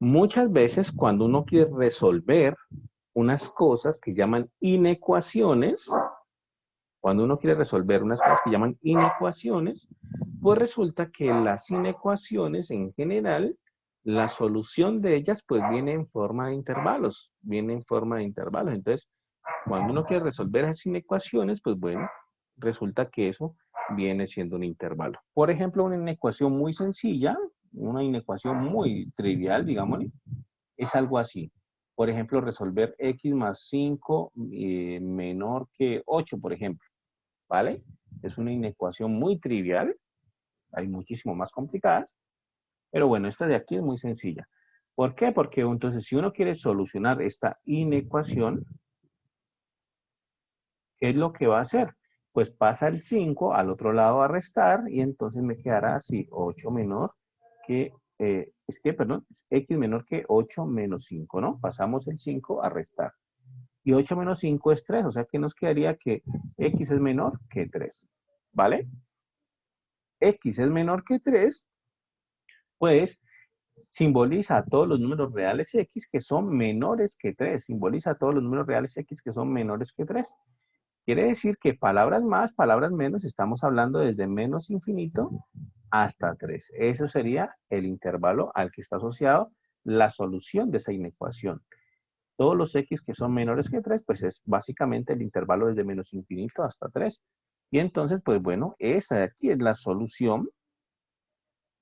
muchas veces cuando uno quiere resolver unas cosas que llaman inecuaciones, cuando uno quiere resolver unas cosas que llaman inecuaciones, pues resulta que las inecuaciones en general, la solución de ellas pues viene en forma de intervalos, viene en forma de intervalos. Entonces, cuando uno quiere resolver esas inecuaciones, pues bueno, resulta que eso viene siendo un intervalo. Por ejemplo, una inecuación muy sencilla, una inecuación muy trivial, digámosle, es algo así. Por ejemplo, resolver x más 5 menor que 8, por ejemplo. ¿Vale? Es una inecuación muy trivial. Hay muchísimo más complicadas. Pero bueno, esta de aquí es muy sencilla. ¿Por qué? Porque entonces si uno quiere solucionar esta inecuación, ¿qué es lo que va a hacer? Pues pasa el 5 al otro lado a restar y entonces me quedará así, 8 menor que perdón, es x menor que 8 menos 5, ¿no? Pasamos el 5 a restar. Y 8 menos 5 es 3, o sea que nos quedaría que x es menor que 3, ¿vale? X es menor que 3, pues simboliza a todos los números reales x que son menores que 3. Simboliza a todos los números reales x que son menores que 3. Quiere decir que palabras más, palabras menos, estamos hablando desde menos infinito hasta 3. Eso sería el intervalo al que está asociado la solución de esa inecuación. Todos los x que son menores que 3, pues es básicamente el intervalo desde menos infinito hasta 3. Y entonces, pues bueno, esa de aquí es la solución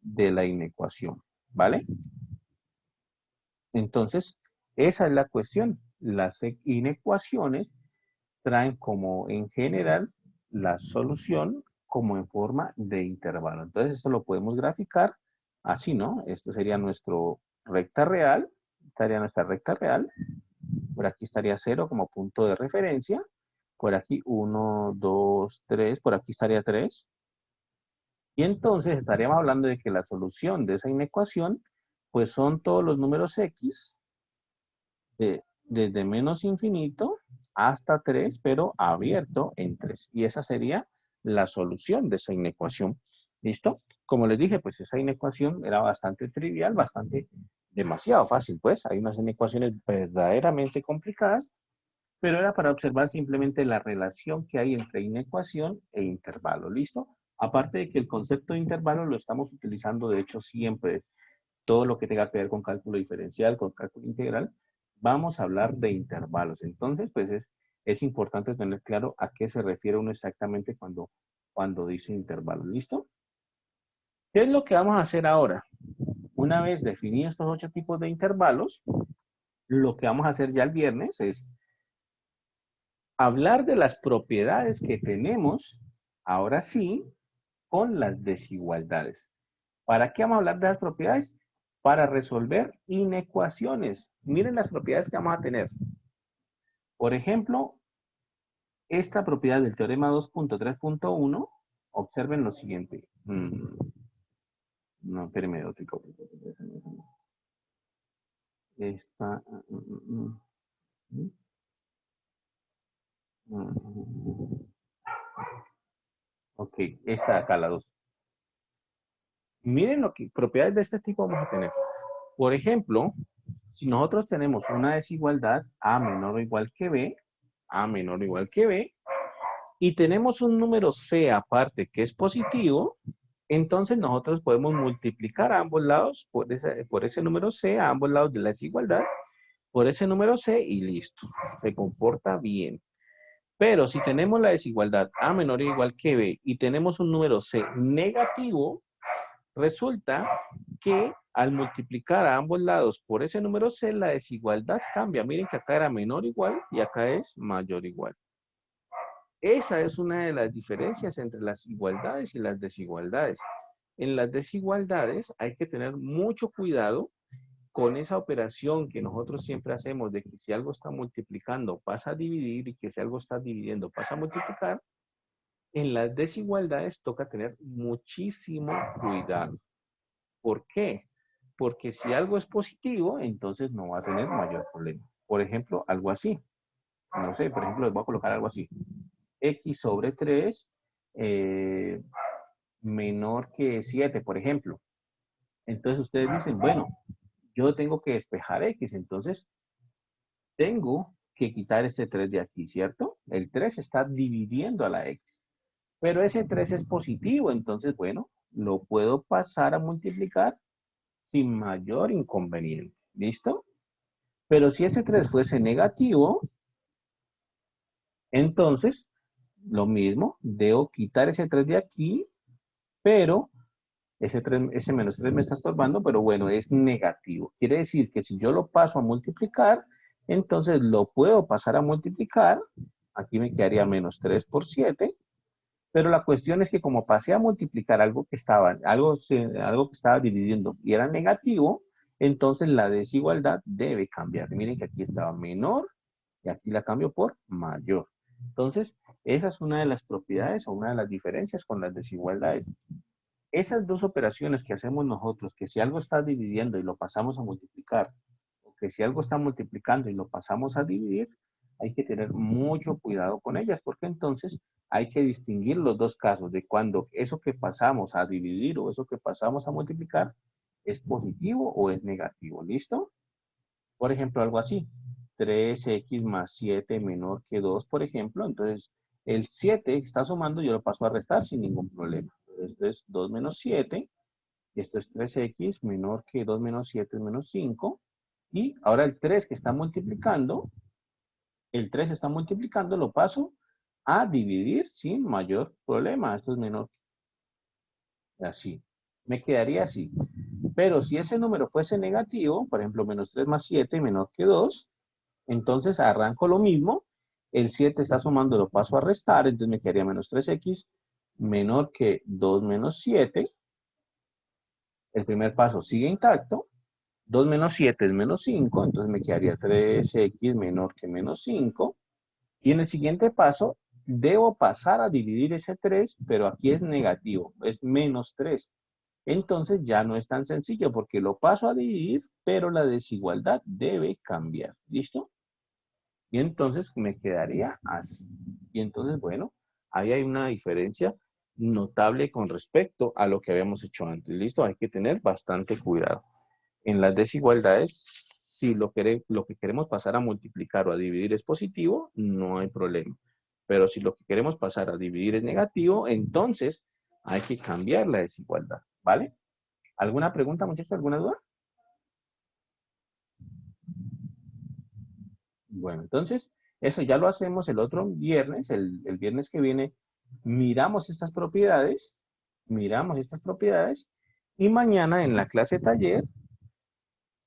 de la inecuación, ¿vale? Entonces, esa es la cuestión. Las inecuaciones traen como en general la solución como en forma de intervalo. Entonces, esto lo podemos graficar así, ¿no? Esto sería nuestra recta real. Estaría nuestra recta real. Por aquí estaría 0 como punto de referencia. Por aquí 1, 2, 3. Por aquí estaría 3. Y entonces estaríamos hablando de que la solución de esa inecuación, pues son todos los números x desde menos infinito hasta 3, pero abierto en 3. Y esa sería la solución de esa inecuación. ¿Listo? Como les dije, pues esa inecuación era bastante trivial, demasiado fácil, pues. Hay unas inecuaciones verdaderamente complicadas, pero era para observar simplemente la relación que hay entre inecuación e intervalo. ¿Listo? Aparte de que el concepto de intervalo lo estamos utilizando, de hecho, siempre. Todo lo que tenga que ver con cálculo diferencial, con cálculo integral, vamos a hablar de intervalos. Entonces, pues es importante tener claro a qué se refiere uno exactamente cuando dice intervalo. ¿Listo? ¿Qué es lo que vamos a hacer ahora? Una vez definidos estos 8 tipos de intervalos, lo que vamos a hacer ya el viernes es hablar de las propiedades que tenemos, ahora sí, con las desigualdades. ¿Para qué vamos a hablar de las propiedades? Para resolver inecuaciones. Miren las propiedades que vamos a tener. Por ejemplo, esta propiedad del teorema 2.3.1, observen lo siguiente. No, espérenme, otro. Esta. Ok, esta de acá, la 2. Miren propiedades de este tipo vamos a tener. Por ejemplo, si nosotros tenemos una desigualdad A menor o igual que B, A menor o igual que B, y tenemos un número C aparte que es positivo, entonces nosotros podemos multiplicar a ambos lados por ese número C, a ambos lados de la desigualdad, por ese número C y listo. Se comporta bien. Pero si tenemos la desigualdad A menor o igual que B y tenemos un número C negativo, resulta que al multiplicar a ambos lados por ese número C, la desigualdad cambia. Miren que acá era menor o igual y acá es mayor o igual. Esa es una de las diferencias entre las igualdades y las desigualdades. En las desigualdades hay que tener mucho cuidado con esa operación que nosotros siempre hacemos de que si algo está multiplicando pasa a dividir y que si algo está dividiendo pasa a multiplicar. En las desigualdades toca tener muchísimo cuidado. ¿Por qué? Porque si algo es positivo, entonces no va a tener mayor problema. Por ejemplo, algo así. No sé, por ejemplo, les voy a colocar algo así. X sobre 3 menor que 7, por ejemplo. Entonces ustedes dicen, bueno, yo tengo que despejar X, entonces tengo que quitar ese 3 de aquí, ¿cierto? El 3 está dividiendo a la X. Pero ese 3 es positivo, entonces, bueno, lo puedo pasar a multiplicar sin mayor inconveniente. ¿Listo? Pero si ese 3 fuese negativo, entonces, lo mismo, debo quitar ese 3 de aquí, pero ese menos 3 me está estorbando, pero bueno, es negativo. Quiere decir que si yo lo paso a multiplicar, entonces lo puedo pasar a multiplicar. Aquí me quedaría menos 3 por 7. Pero la cuestión es que como pasé a multiplicar algo que estaba dividiendo y era negativo, entonces la desigualdad debe cambiar. Miren que aquí estaba menor y aquí la cambio por mayor. Entonces, esa es una de las propiedades o una de las diferencias con las desigualdades. esas dos operaciones que hacemos nosotros, que si algo está dividiendo y lo pasamos a multiplicar, o que si algo está multiplicando y lo pasamos a dividir, hay que tener mucho cuidado con ellas, porque entonces hay que distinguir los dos casos de cuando eso que pasamos a dividir o eso que pasamos a multiplicar es positivo o es negativo. ¿Listo? Por ejemplo, algo así. 3x más 7 menor que 2, por ejemplo. Entonces, el 7 está sumando, yo lo paso a restar sin ningún problema. Esto es 2 menos 7. Y esto es 3x menor que 2 menos 7 es menos 5. Y ahora el 3 que está multiplicando, el 3 está multiplicando, lo paso a dividir sin mayor problema. Esto es menor. Así. Me quedaría así. Pero si ese número fuese negativo, por ejemplo, menos 3 más 7 menor que 2, entonces arranco lo mismo. El 7 está sumando, lo paso a restar, entonces me quedaría menos 3x menor que 2 menos 7. El primer paso sigue intacto. 2 menos 7 es menos 5, entonces me quedaría 3x menor que menos 5. Y en el siguiente paso, debo pasar a dividir ese 3, pero aquí es negativo, es menos 3. Entonces ya no es tan sencillo porque lo paso a dividir, pero la desigualdad debe cambiar. ¿Listo? Y entonces me quedaría así. Y entonces, bueno, ahí hay una diferencia notable con respecto a lo que habíamos hecho antes. ¿Listo? Hay que tener bastante cuidado. En las desigualdades, si lo que queremos pasar a multiplicar o a dividir es positivo, no hay problema. Pero si lo que queremos pasar a dividir es negativo, entonces hay que cambiar la desigualdad. ¿Vale? ¿Alguna pregunta, muchachos? ¿Alguna duda? Bueno, entonces, eso ya lo hacemos el otro viernes, el viernes que viene, miramos estas propiedades, y mañana en la clase taller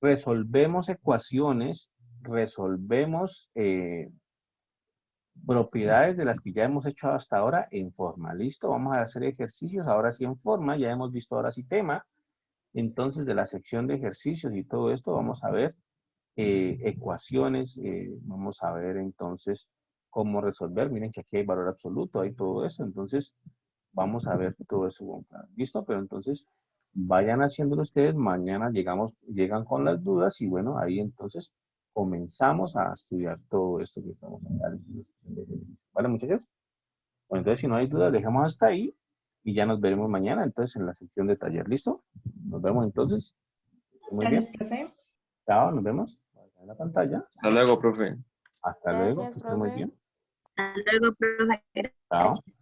resolvemos ecuaciones, resolvemos propiedades de las que ya hemos hecho hasta ahora en forma. ¿Listo? Vamos a hacer ejercicios ahora sí en forma, ya hemos visto ahora sí tema. Entonces, de la sección de ejercicios y todo esto, vamos a ver ecuaciones, vamos a ver entonces cómo resolver. Miren que aquí hay valor absoluto, hay todo eso. Entonces, vamos a ver todo eso. ¿Listo? Pero entonces, vayan haciéndolo ustedes. Mañana llegan con las dudas y bueno, ahí entonces comenzamos a estudiar todo esto que estamos hablando. ¿Vale, muchachos? Bueno, entonces, si no hay dudas, dejamos hasta ahí y ya nos veremos mañana entonces en la sección de taller. ¿Listo? Nos vemos entonces. Muy bien. Gracias, profe. Chao, nos vemos en la pantalla. Hasta luego, profe. Hasta luego, Gracias, que esté muy profe. bien. Hasta luego, profe. Chao. Gracias.